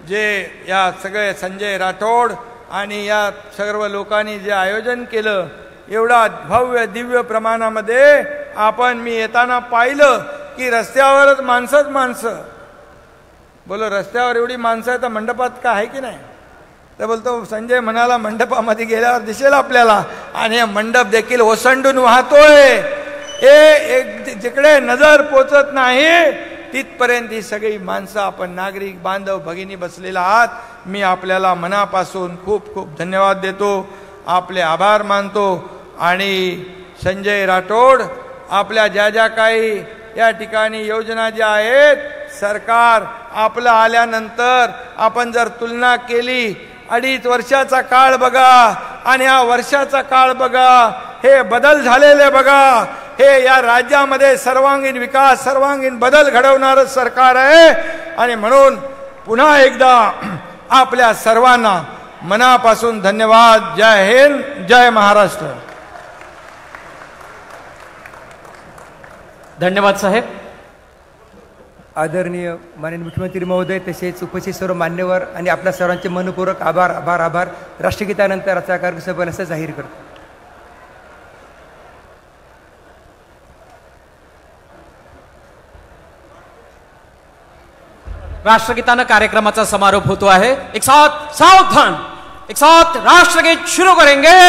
Speaker 6: जे या सगळे संजय राठोड आणि या सर्व लोकांनी जे आयोजन केलं, एवढा भव्य दिव्य प्रमाणामध्ये मी येताना पाहिलं की रस्त्यावरच माणसं. बोलो रस्त्यावर एवढी माणसं आहे तर मंडपात का आहे की नाही? तर बोलतो संजय म्हणाला मंडपामध्ये गेल्यावर दिसेल आपल्याला. आणि हे मंडप देखील ओसंडून वाहतोय. जिकडे नजर पोचत नाही तिथपर्यंत ही सगळी माणसं आपण नागरिक बांधव भगिनी बसलेला आहात. मी आपल्याला मनापासून खूप खूप धन्यवाद देतो, आपले आभार मानतो. आणि संजय राठोड आपल्या ज्या काही या ठिकाणी योजना ज्या आहेत, सरकार आपलं आल्यानंतर आपण जर तुलना केली, 2.5 वर्षाचा काळ बघा आणि हा वर्षाचा काळ बघा, हे बदल झालेले बघा. हे या राज्यामध्ये सर्वांगीण विकास, सर्वांगीण बदल घडवणारं सरकार आहे. आणि म्हणून पुन्हा एकदा आपल्या सर्वांना मनापासून धन्यवाद. जय हिंद, जय महाराष्ट्र.
Speaker 1: धन्यवाद साहेब.
Speaker 7: आदरणीय माननीय मुख्यमंत्री महोदय, तसेच उपस्थित सर्व मान्यवर आणि आपल्या सर्वांचे मनपूर्वक आभार आभार आभार. राष्ट्रगीतानंतर आजचा कार्यक्रम संपन्न असं जाहीर करतो.
Speaker 1: राष्ट्रगीतानं कार्यक्रमाचा समारोप होतो आहे. एक साथ सावधान, एक साथ राष्ट्रगीत शुरू करेंगे.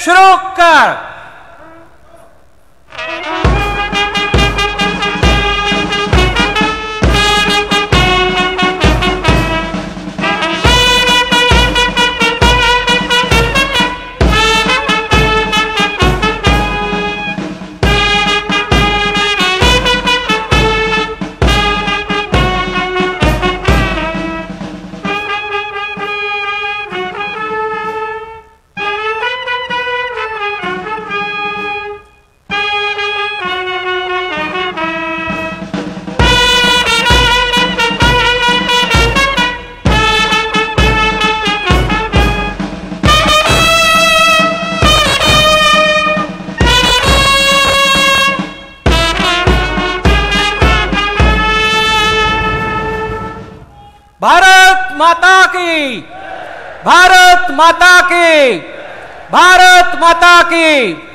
Speaker 1: शुरू कर.
Speaker 8: की, भारत माता की, भारत माता की।